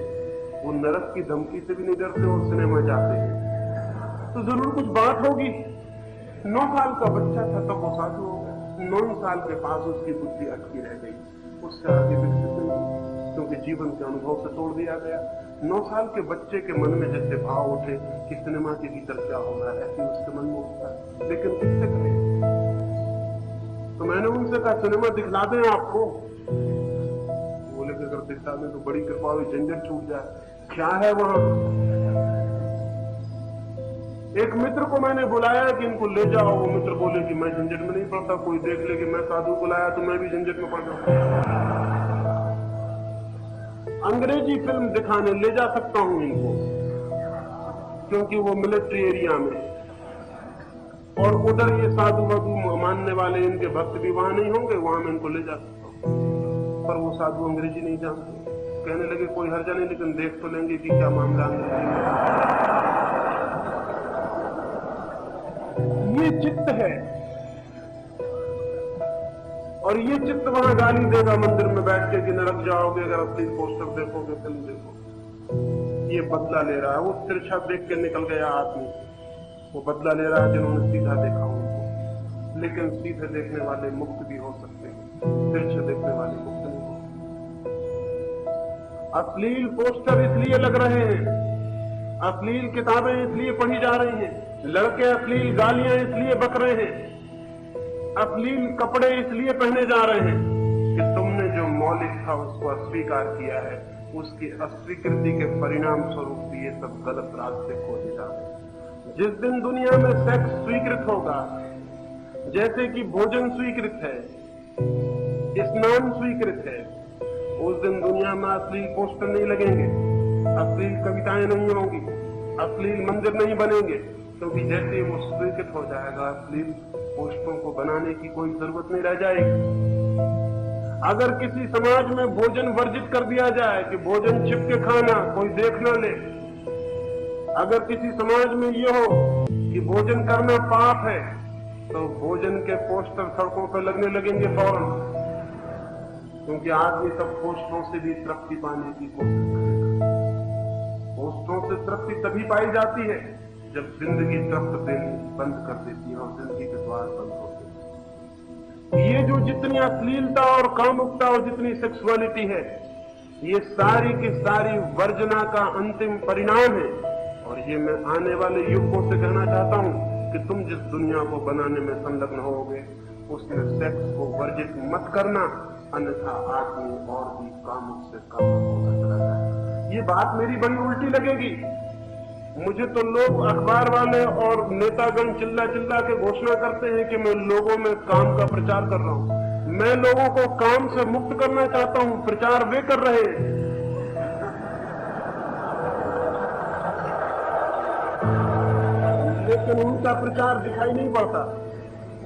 वो नरक की धमकी से भी नहीं डरते और सिनेमा जाते हैं। तो जरूर कुछ बात होगी। 9 साल का बच्चा था तब वो साधु हो गया। 9 साल के पास उसकी बुद्धि अटकी रह गई, उससे आगे विकसित नहीं हुई, क्योंकि जीवन के अनुभव से तोड़ दिया गया। 9 साल के बच्चे के मन में जैसे भाव उठे कि सिनेमा के भीतर क्या हो रहा है, ऐसे उसके मन में उठता है, लेकिन किससे करें? तो मैंने उनसे कहा सिनेमा दिखला दें आपको। बोले कि अगर दिखला दें तो बड़ी कृपा हुई, झंझट छूट जाए। क्या है वहां? एक मित्र को मैंने बुलाया कि इनको ले जाओ। वो मित्र बोले कि मैं झंझट में नहीं पड़ता, कोई देख ले कि मैं साधु को लाया तो मैं भी झंझट में पड़ जाऊं। अंग्रेजी फिल्म दिखाने ले जा सकता हूं इनको, क्योंकि वो मिलिट्री एरिया में, और उधर ये साधु वाधु मानने वाले इनके भक्त भी वहां नहीं होंगे, वहां मैं इनको ले जा सकता हूं। पर वो साधु अंग्रेजी नहीं जानते। कहने लगे कोई हर्जा नहीं, लेकिन देख तो लेंगे कि क्या मामला अंग्रेजी। ये चित्त है, और ये चित्त वहां गाली देगा मंदिर में बैठ के कि नरक जाओगे अगर असली पोस्टर देखोगे, फिल्म देखोगे। ये बदला ले रहा है। वो तिरछा देख के निकल गया आदमी, वो बदला ले रहा है जिन्होंने सीधा देखा उनको। लेकिन सीधे देखने वाले मुक्त भी हो सकते हैं, तिरछे देखने वाले मुक्त नहीं हो सकते। अश्लील पोस्टर इसलिए लग रहे हैं, अश्लील किताबें इसलिए पढ़ी जा रही हैं, लड़के अश्लील गालियां इसलिए बक रहे हैं, अश्लील कपड़े इसलिए पहने जा रहे हैं कि तुमने जो मौलिक था उसको अस्वीकार किया है। उसकी अस्वीकृति के परिणाम स्वरूप भी ये सब गलत रास्ते खोजे जा रहे हैं। जिस दिन दुनिया में सेक्स स्वीकृत होगा, जैसे कि भोजन स्वीकृत है, स्नान स्वीकृत है, उस दिन दुनिया में अश्लील पोस्टर नहीं लगेंगे, अश्लील कविताएं नहीं होंगी, अश्लील मंदिर नहीं बनेंगे, क्योंकि जैसे वो स्वीकृत हो जाएगा अश्लील पोस्टरों को बनाने की कोई जरूरत नहीं रह जाएगी। अगर किसी समाज में भोजन वर्जित कर दिया जाए कि भोजन छिप के खाना, कोई देख न ले, अगर किसी समाज में ये हो कि भोजन करना पाप है, तो भोजन के पोस्टर सड़कों पर लगने लगेंगे फौरन, क्योंकि आदमी सब पोस्टरों से भी तृप्ति पाने की कोशिश करेगा। पोस्टरों से तृप्ति तभी पाई जाती है जब जिंदगी तृप्त देनी बंद कर देती है और जिंदगी के द्वार बंद होते हैं। ये जो जितनी अश्लीलता और कामुकता और जितनी सेक्सुअलिटी है, ये सारी की सारी वर्जना का अंतिम परिणाम है। और ये मैं आने वाले युवकों से कहना चाहता हूं कि तुम जिस दुनिया को बनाने में संलग्न होगे, उसमें सेक्स को वर्जित मत करना, अन्यथा आदमी और भी कामुक से कामुक होता चला जाएगा। ये बात मेरी बड़ी उल्टी लगेगी। मुझे तो लोग, अखबार वाले और नेतागण चिल्ला चिल्ला के घोषणा करते हैं कि मैं लोगों में काम का प्रचार कर रहा हूं। मैं लोगों को काम से मुक्त करना चाहता हूं, प्रचार वे कर रहे हैं। लेकिन उनका प्रचार दिखाई नहीं पड़ता,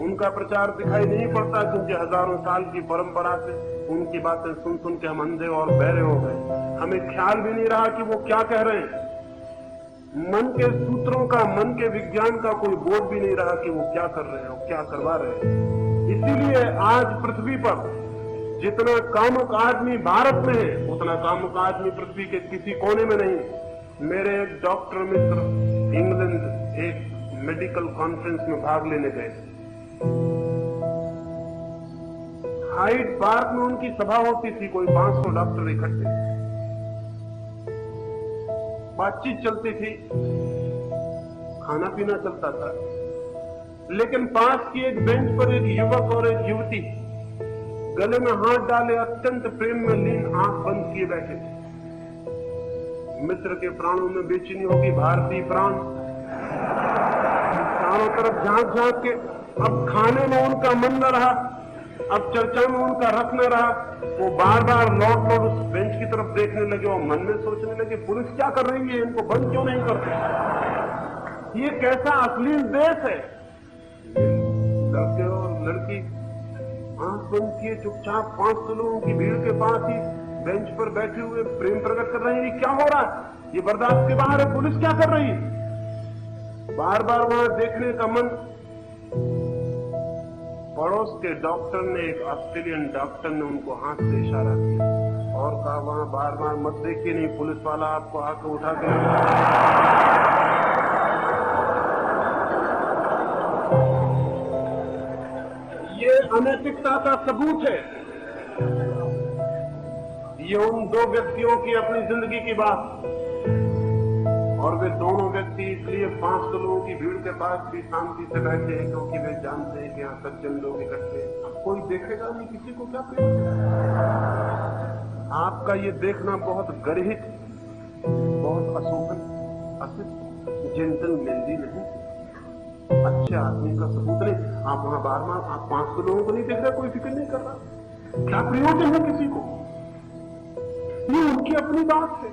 उनका प्रचार दिखाई नहीं पड़ता, क्योंकि हजारों साल की परंपरा से उनकी बातें सुन सुन के हम अंधे और बहरे हो गए। हमें ख्याल भी नहीं रहा कि वो क्या कह रहे हैं। मन के सूत्रों का, मन के विज्ञान का कोई बोध भी नहीं रहा कि वो क्या कर रहे हैं, क्या करवा रहे हैं। इसीलिए आज पृथ्वी पर जितना कामुक आदमी भारत में है, उतना कामुक आदमी पृथ्वी के किसी कोने में नहीं। मेरे एक डॉक्टर मित्र इंग्लैंड एक मेडिकल कॉन्फ्रेंस में भाग लेने गए। हाइड पार्क में उनकी सभा होती थी, कोई 500 डॉक्टर इकट्ठे, बातचीत चलती थी, खाना पीना चलता था। लेकिन पास की एक बेंच पर एक युवक और एक युवती गले में हाथ डाले अत्यंत प्रेम में लीन, आंख बंद किए बैठे थे। मित्र के प्राणों में बेचैनी होगी, भारतीय प्राण चारों तरफ झांक झांक के। अब खाने में उनका मन न रहा, अब चर्चा में उनका रस न रहा। वो बार बार लौट लौट उस बेंच की तरफ देखने लगे और मन में सोचने लगे पुलिस क्या कर रही है, इनको बंद क्यों नहीं करते। ये कैसा अश्लील देश है। लड़के और लड़की आंख बंद किए चुपचाप 500 लोगों की भीड़ के पास ही बेंच पर बैठे हुए प्रेम प्रकट कर रहे हैं। क्या हो रहा है, ये बर्दाश्त के बाहर है, पुलिस क्या कर रही है। बार बार वहां देखने का मन। पड़ोस के डॉक्टर ने, एक ऑस्ट्रेलियन डॉक्टर ने उनको हाथ से इशारा किया और कहा वहां बार बार मत देखिए, नहीं पुलिस वाला आपको आके उठा के ये अनैतिकता का सबूत है। ये उन दो व्यक्तियों की अपनी जिंदगी की बात, और वे दोनों व्यक्ति इसलिए 500 लोगों की भीड़ के पास भी शांति से बैठे हैं क्योंकि वे जानते हैं कि यहाँ सज्जन लोग इकट्ठे हैं, कोई देखेगा नहीं, किसी को क्या प्रयोजन। आपका ये देखना बहुत गर्हित, बहुत अशोभन, असित, जेंटलमैनली नहीं, अच्छे आदमी का सबूत नहीं। आप वहां बार बार आप 500 लोगों को नहीं देख रहे, कोई फिक्र नहीं कर रहा, क्या प्रयोजन है किसी को। ये उनकी अपनी बात है।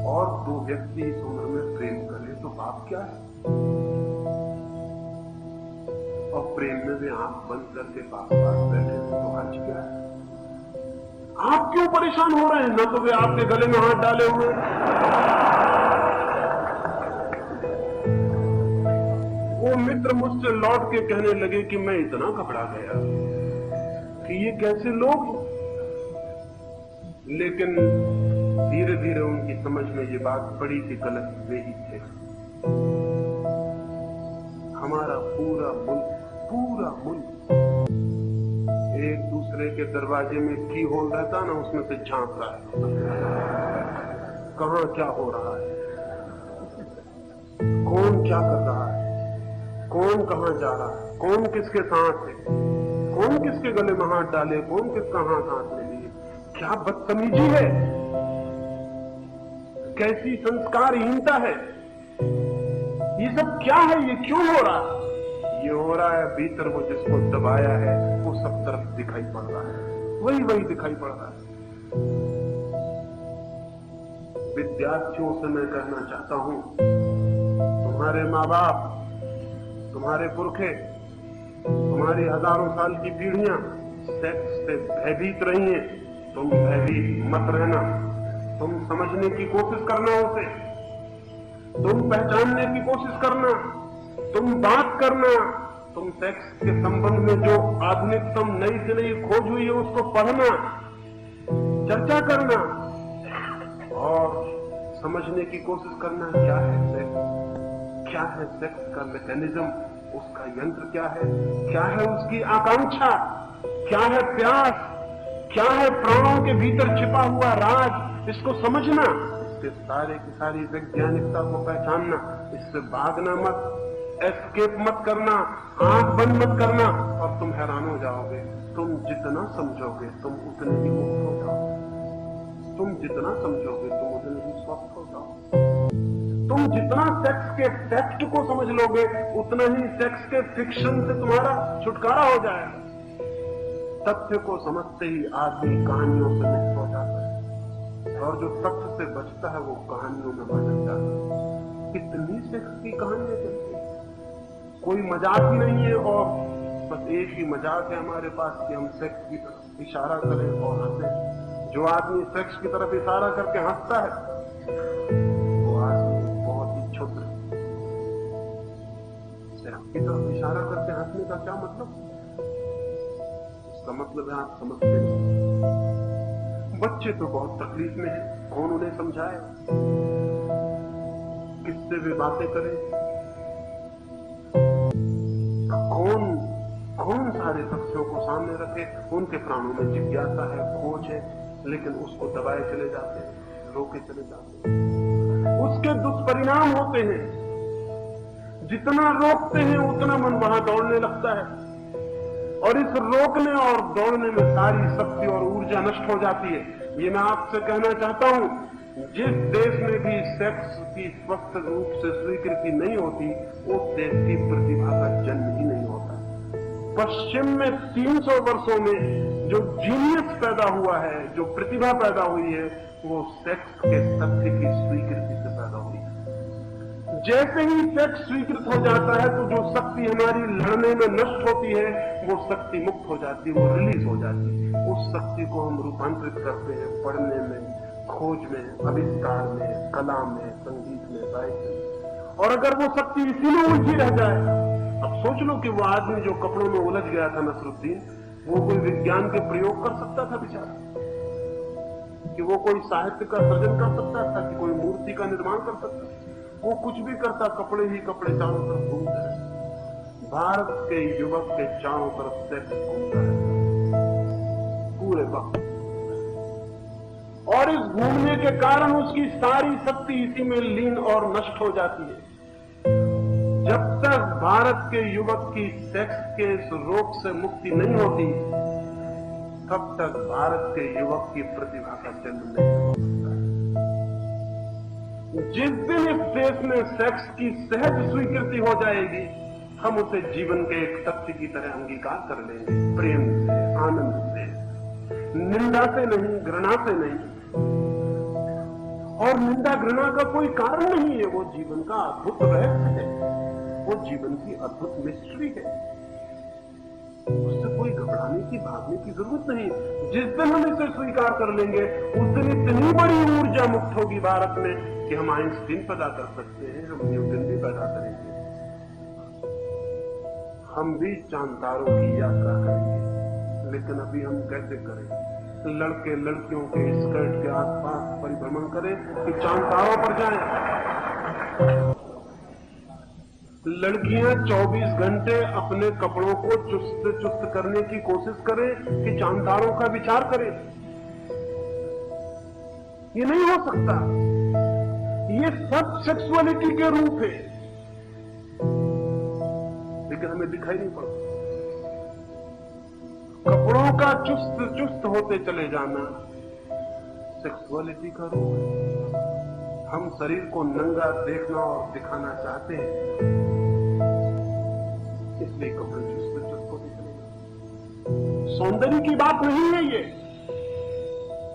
और दो व्यक्ति इस उम्र में प्रेम करें तो पाप क्या है, और प्रेम में वे आंख बंद करके पास पास बैठे तो हर्ज क्या है। आप क्यों परेशान हो रहे हैं, न तो वे आपके गले में हाथ डाले हुए हैं। वो मित्र मुझसे लौट के कहने लगे कि मैं इतना घबरा गया कि ये कैसे लोग, लेकिन धीरे धीरे उनकी समझ में ये बात पड़ी कि गलत वे ही थे। हमारा पूरा मुल्क एक दूसरे के दरवाजे में की होल रहता ना, उसमें से झांक रहा है कहां क्या हो रहा है, कौन क्या कर रहा है, कौन कहां जा रहा है, कौन किसके साथ है, कौन किसके गले में हाथ डाले, कौन किसका हाथ ले लिए। क्या बदतमीजी है, कैसी संस्कारहीनता है, ये सब क्या है, ये क्यों हो रहा है। ये हो रहा है भीतर वो जिसको दबाया है वो सब तरफ दिखाई पड़ रहा है, वही दिखाई पड़ रहा है। विद्यार्थियों से मैं कहना चाहता हूं, तुम्हारे माँ बाप, तुम्हारे पुरखे, तुम्हारी हजारों साल की पीढ़ियां सेक्स से भयभीत रही हैं, तुम भयभीत मत रहना। तुम समझने की कोशिश करना उसे, तुम पहचानने की कोशिश करना, तुम बात करना, तुम सेक्स के संबंध में जो आधुनिकतम नई से नई खोज हुई है उसको पढ़ना, चर्चा करना और समझने की कोशिश करना क्या है सेक्स, क्या है सेक्स का मैकेनिज्म, उसका यंत्र क्या है उसकी आकांक्षा, क्या है प्यास, क्या है प्राणों के भीतर छिपा हुआ राज, इसको समझना, इसके सारे की सारी वैज्ञानिकता को पहचानना, इससे भागना मत, एस्केप मत करना, आंख बंद मत करना, और तुम हैरान हो जाओगे। तुम जितना समझोगे तुम उतने ही मुक्त हो जाओगे, तुम जितना समझोगे तुम उतने ही स्वस्थ हो जाओगे। तुम जितना सेक्स के फैक्ट को समझ लोगे उतना ही सेक्स के फिक्शन से तुम्हारा छुटकारा हो जाएगा। तथ्य को समझते ही आदमी कहानियों से मुक्त हो जाता है, और जो तथ्य से बचता है वो कहानियों में भटक जाता है। कितनी सेक्स की कहानियां चलती है, कोई मजाक ही नहीं है, और बस एक ही मजाक है हमारे पास कि हम सेक्स की तरफ इशारा करें और हंसें। जो आदमी सेक्स की तरफ इशारा करके हंसता है वो आदमी बहुत ही क्षुद्र है। सेक्स की तरफ इशारा करके हंसने का क्या मतलब, इसका मतलब है आप समझते नहीं। बच्चे तो बहुत तकलीफ में हैं, कौन उन्हें समझाए, किससे वे बातें करें, कौन सारे तथ्यों को सामने रखे। उनके प्राणों में जिज्ञासा है, खोज है, लेकिन उसको दबाए चले जाते हैं, रोके चले जाते हैं। उसके दुष्परिणाम होते हैं, जितना रोकते हैं उतना मन वहां दौड़ने लगता है, और इस रोकने और दौड़ने में सारी शक्ति और ऊर्जा नष्ट हो जाती है। ये मैं आपसे कहना चाहता हूं, जिस देश में भी सेक्स की स्वस्थ रूप से स्वीकृति नहीं होती उस देश की प्रतिभा का जन्म ही नहीं होता। पश्चिम में 300 वर्षों में जो जीनियस पैदा हुआ है, जो प्रतिभा पैदा हुई है, वो सेक्स के तथ्य की स्वीकृति से पैदा हुई है। जैसे ही सेक्स स्वीकृत हो जाता है तो जो शक्ति हमारी लड़ने में नष्ट होती है वो शक्ति मुक्त हो जाती है, वो रिलीज हो जाती है। उस शक्ति को हम रूपांतरित करते हैं पढ़ने में, खोज में, आविष्कार में, कला में, संगीत में, साहित्य में। और अगर वो शक्ति इसी में उलझी रह जाए, अब सोच लो कि वो आदमी जो कपड़ों में उलझ गया था नसरुद्दीन, वो कोई विज्ञान के प्रयोग कर सकता था बेचारा, कि वो कोई साहित्य का सृजन कर सकता था, कि कोई मूर्ति का निर्माण कर सकता था। वो कुछ भी करता, कपड़े ही कपड़े चारों तरफ घूमते रहते। भारत के युवक के चारों तरफ सेक्स घूमता रहता पूरे वक्त, और इस घूमने के कारण उसकी सारी शक्ति इसी में लीन और नष्ट हो जाती है। जब तक भारत के युवक की सेक्स के इस रोग से मुक्ति नहीं होती, तब तक भारत के युवक की प्रतिभा का जन्म नहीं हो सकता। जिस दिन इस देश में सेक्स की सहज स्वीकृति हो जाएगी, हम उसे जीवन के एक सत्य की तरह अंगीकार कर लेंगे, प्रेम से, आनंद से, निंदा से नहीं, घृणा से नहीं। और निंदा घृणा का कोई कारण नहीं है, वो जीवन का अद्भुत रहस्य है, वो जीवन की अद्भुत मिस्ट्री है। उससे कोई घबराने की, भागने की जरूरत नहीं। जिस दिन हम इसे स्वीकार कर लेंगे, उस दिन इतनी बड़ी ऊर्जा मुक्त होगी भारत में कि हम आइंस्टीन पैदा कर सकते हैं, हम न्यूटन भी पैदा करेंगे, हम भी चांद तारों की यात्रा करेंगे। लेकिन अभी हम कैसे करें? लड़के लड़कियों के स्कर्ट के आसपास परिभ्रमण करें कि चांद तारों पर जाएं। लड़कियां 24 घंटे अपने कपड़ों को चुस्त चुस्त करने की कोशिश करें कि चांद तारों का विचार करें। ये नहीं हो सकता। ये सब सेक्सुअलिटी के रूप है, लेकिन हमें दिखाई नहीं पड़ता। कपड़ों का चुस्त चुस्त होते चले जाना सेक्सुअलिटी का रूप है। हम शरीर को नंगा देखना और दिखाना चाहते हैं, इसलिए कपड़े चुस्त चुस्त होते चले जाते। सौंदर्य की बात नहीं है ये,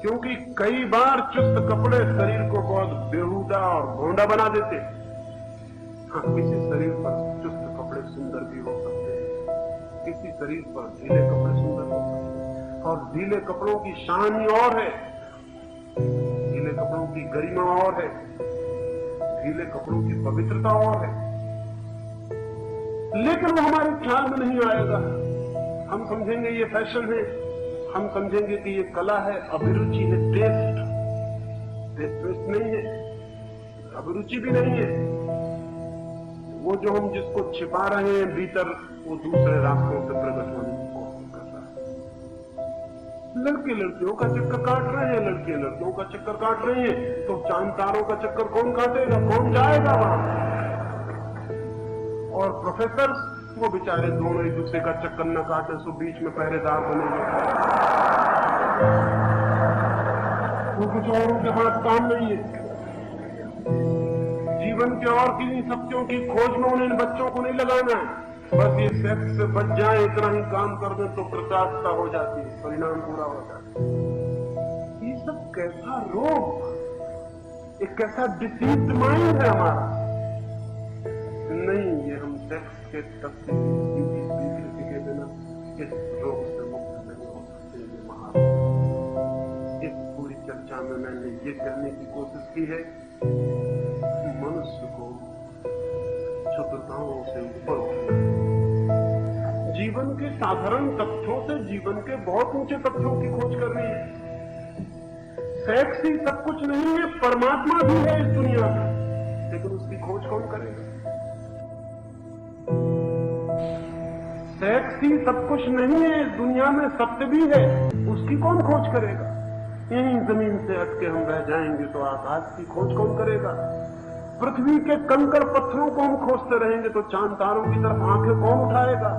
क्योंकि कई बार चुस्त कपड़े शरीर को बहुत बेहुदा और भोंडा बना देते। हाँ, किसी शरीर पर चुस्त कपड़े सुंदर भी हो सकते हैं, किसी शरीर पर ढीले कपड़े सुंदर हो सकते हैं। और ढीले कपड़ों की शान ही और है, ढीले कपड़ों की गरिमा और है, ढीले कपड़ों की पवित्रता और है। लेकिन वो हमारे ख्याल में नहीं आएगा। हम समझेंगे ये फैशन है, हम समझेंगे कि ये कला है, अभिरुचि है, टेस्ट नहीं है, अभिरुचि भी नहीं है। वो जो हम जिसको छिपा रहे हैं भीतर, वो दूसरे रास्तों से प्रकट होने की कोशिश कर रहा है। लड़के लड़कियों का चक्कर काट रहे हैं, लड़के लड़कियों का चक्कर काट रहे हैं, तो चांद तारों का चक्कर कौन काटेगा, कौन जाएगा वहां? और प्रोफेसर वो बेचारे दोनों एक दूसरे का चक्कर न काटे, सो बीच में पहरेदार बनेंगे। वो कुछ औरों के पास काम नहीं है। जीवन के और किसी सत्यों की खोज में उन्हें बच्चों को नहीं लगाना है। बस ये सेक्स से बच जाए, इतना ही काम कर दे तो कृतार्थता हो जाती है, परिणाम पूरा हो जाता है। ये सब कैसा रोग, एक कैसा डिसीज्ड माइंड है हमारा। नहीं, ये हम सेक्स के तथ्य की स्वीकृति के बिना इस रोग से मुक्त नहीं हो सकते। ये महारोग। इस पूरी चर्चा में मैंने ये कहने की कोशिश की है, मनुष्य को क्षुद्रताओं से ऊपर उठना, जीवन के साधारण तथ्यों से जीवन के बहुत ऊंचे तथ्यों की खोज करनी है। सेक्स ही सब कुछ नहीं है, परमात्मा भी है इस दुनिया में, लेकिन उसकी खोज कौन करेगा? सेक्स ही सब कुछ नहीं है, इस दुनिया में सत्य भी है, उसकी कौन खोज करेगा? यहीं जमीन से हटके हम रह जाएंगे तो आकाश की खोज कौन करेगा? पृथ्वी के कंकड़ पत्थरों को हम खोजते रहेंगे तो चांद तारों की तरफ आंखें कौन उठाएगा?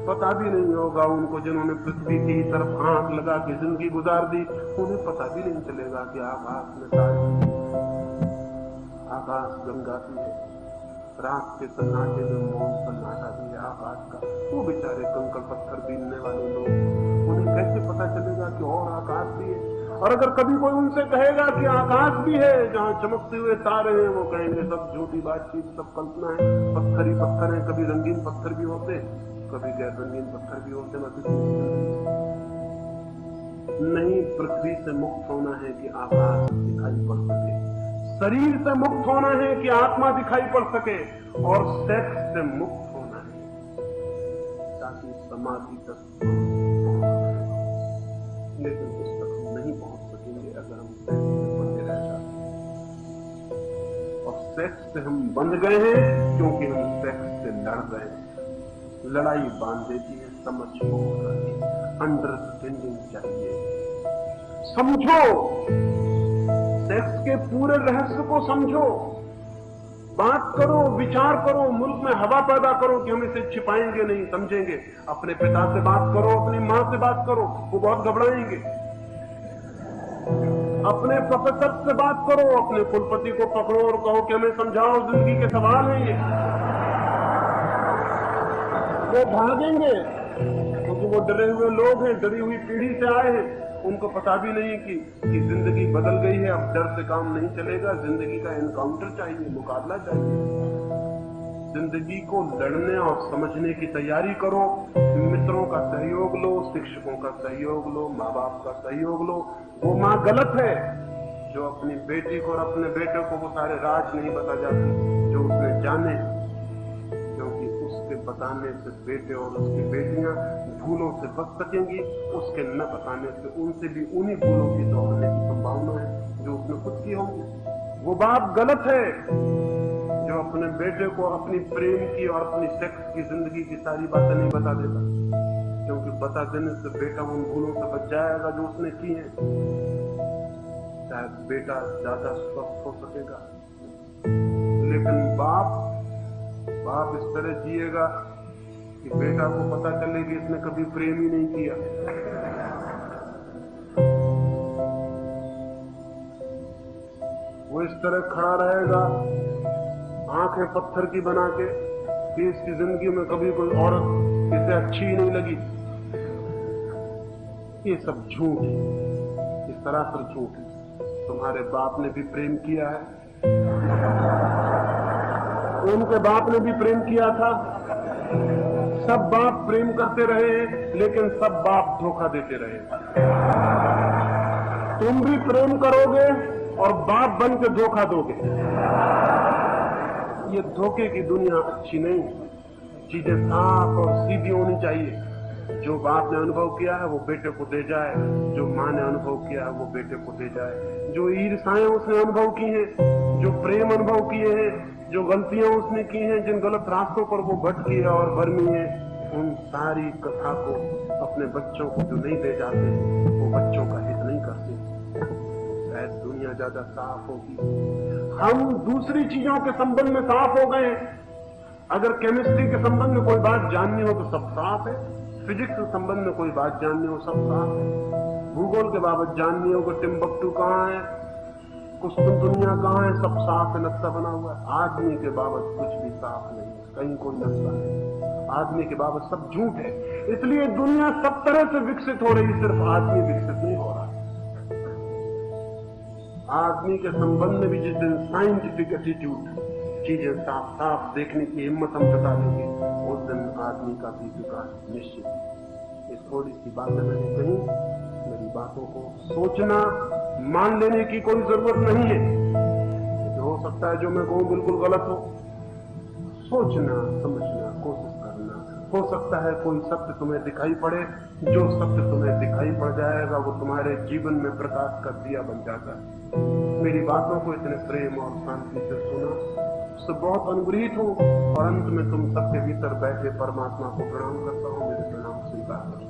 पता भी नहीं होगा उनको जिन्होंने पृथ्वी की तरफ आंख लगा के जिंदगी गुजार दी, उन्हें पता भी नहीं चलेगा कि आकाश में तारे, आकाश गंगा भी है, रात के सन्नाटे में मौन सन्नाटा भी है आकाश का। वो बेचारे कंकड़ पत्थर बीनने वाले लोग, उन्हें कैसे पता चलेगा कि और आकाश भी है? और अगर कभी कोई उनसे कहेगा कि आकाश भी है जहां चमकते हुए तारे हैं, वो कहेंगे सब झूठी बातचीत, सब कल्पना है, पत्थर ही पत्थर है। कभी रंगीन पत्थर भी होते, कभी गैर रंगीन पत्थर भी होते। नहीं, पृथ्वी से मुक्त होना है कि आकाश दिखाई पड़ सके, शरीर से मुक्त होना है कि आत्मा दिखाई पड़ सके, और सेक्स से मुक्त होना है ताकि समाधि तक लेकिन उस तक हम नहीं पहुंच सकेंगे अगर हम सेक्स में बंधे रह जाते हैं। और सेक्स से हम बंध गए हैं क्योंकि हम सेक्स से लड़ रहे हैं। लड़ाई बांध देती है, समझ को अंडरस्टैंडिंग चाहिए। समझो, सेक्स के पूरे रहस्य को समझो, बात करो, विचार करो, मुल्क में हवा पैदा करो कि हम इसे छिपाएंगे नहीं, समझेंगे। अपने पिता से बात करो, अपनी मां से बात करो, वो बहुत घबराएंगे। अपने प्रोफेसर से बात करो, अपने कुलपति को पकड़ो और कहो कि हमें समझाओ, जिंदगी के सवाल हैं ये। वो भागेंगे क्योंकि वो डरे हुए लोग हैं, डरी हुई पीढ़ी से आए हैं। उनको पता भी नहीं कि जिंदगी बदल गई है, अब डर से काम नहीं चलेगा। जिंदगी का एनकाउंटर चाहिए, मुकाबला चाहिए। जिंदगी को लड़ने और समझने की तैयारी करो। मित्रों का सहयोग लो, शिक्षकों का सहयोग लो, माँ बाप का सहयोग लो। वो माँ गलत है जो अपनी बेटी को और अपने बेटे को वो सारे राज नहीं बता जाती जो उसने जाने, क्योंकि उसके बताने से बेटे और उसकी बेटियां भूलों से बच सकेंगी। उसके न बताने से उनसे भी उन्हीं भूलों की दौड़ने की संभावना है जो उसने खुद की होंगी। वो बाप गलत है जो अपने बेटे को अपनी प्रेम की और अपनी सेक्स की जिंदगी की सारी बातें नहीं बता देता, क्योंकि बता देने से बेटा उन भूलों से बच जाएगा जो उसने की है। शायद बेटा ज्यादा स्वस्थ हो सकेगा। लेकिन बाप इस तरह जिएगा कि बेटा को पता चले कि इसने कभी प्रेम ही नहीं किया। वो इस तरह खड़ा रहेगा, आंखें पत्थर की बना के कि इसकी जिंदगी में कभी कोई औरत इसे अच्छी ही नहीं लगी। ये सब झूठ है, ये सरासर झूठ है। तुम्हारे बाप ने भी प्रेम किया है, उनके बाप ने भी प्रेम किया था। सब बाप प्रेम करते रहे हैं, लेकिन सब बाप धोखा देते रहे। तुम भी प्रेम करोगे और बाप बन के धोखा दोगे। ये धोखे की दुनिया अच्छी नहीं। चीजें साफ और सीधी होनी चाहिए। जो बाप ने अनुभव किया है वो बेटे को दे जाए, जो माँ ने अनुभव किया है वो बेटे को दे जाए। जो ईर्ष्याएं उसने अनुभव की हैं, जो प्रेम अनुभव किए हैं, जो गलतियां उसने की हैं, जिन गलत रास्तों पर वो भटकी है और भरमी है, उन सारी कथा को अपने बच्चों को जो नहीं दे जाते वो बच्चों का हित नहीं करते। शायद दुनिया ज्यादा साफ होगी। हम दूसरी चीजों के संबंध में साफ हो गए। अगर केमिस्ट्री के संबंध में कोई बात जाननी हो तो सब साफ है। फिजिक्स के संबंध में कोई बात जाननी हो सब साफ है। भूगोल के बाबत जाननी हो कि टिम्बकटू कहाँ है, कुस्तुन दुनिया कहाँ है, सब साफ है, नक्शा बना हुआ है। आदमी के बाबत कुछ भी साफ नहीं, कहीं कोई नक्शा नहीं। आदमी के बाबत सब झूठ है। इसलिए दुनिया सब तरह से विकसित हो रही, सिर्फ आदमी विकसित नहीं हो रहा। आदमी के संबंध में भी जिस दिन साइंटिफिक एटीट्यूड, चीजें साफ साफ देखने की हिम्मत हम जुटा लेंगे, उस दिन आदमी का भी विकास निश्चित। ये थोड़ी सी बातें मैंने कही, मेरी बातों को सोचना मान लेने की कोई जरूरत नहीं है। हो सकता है जो मैं कहूं बिल्कुल गलत हो। सोचना, समझना, कोशिश करना। हो सकता है कोई सत्य तुम्हें दिखाई पड़े, जो सत्य तुम्हें दिखाई पड़ जाएगा वो तुम्हारे जीवन में प्रकाश का दिया बन जाता है। मेरी बातों को इतने प्रेम और शांति से सुना, उससे बहुत अनुग्रहित हूं और अंत में तुम सबके भीतर बैठे परमात्मा को प्रणाम करता हूं। मेरे प्रणाम स्वीकार करो।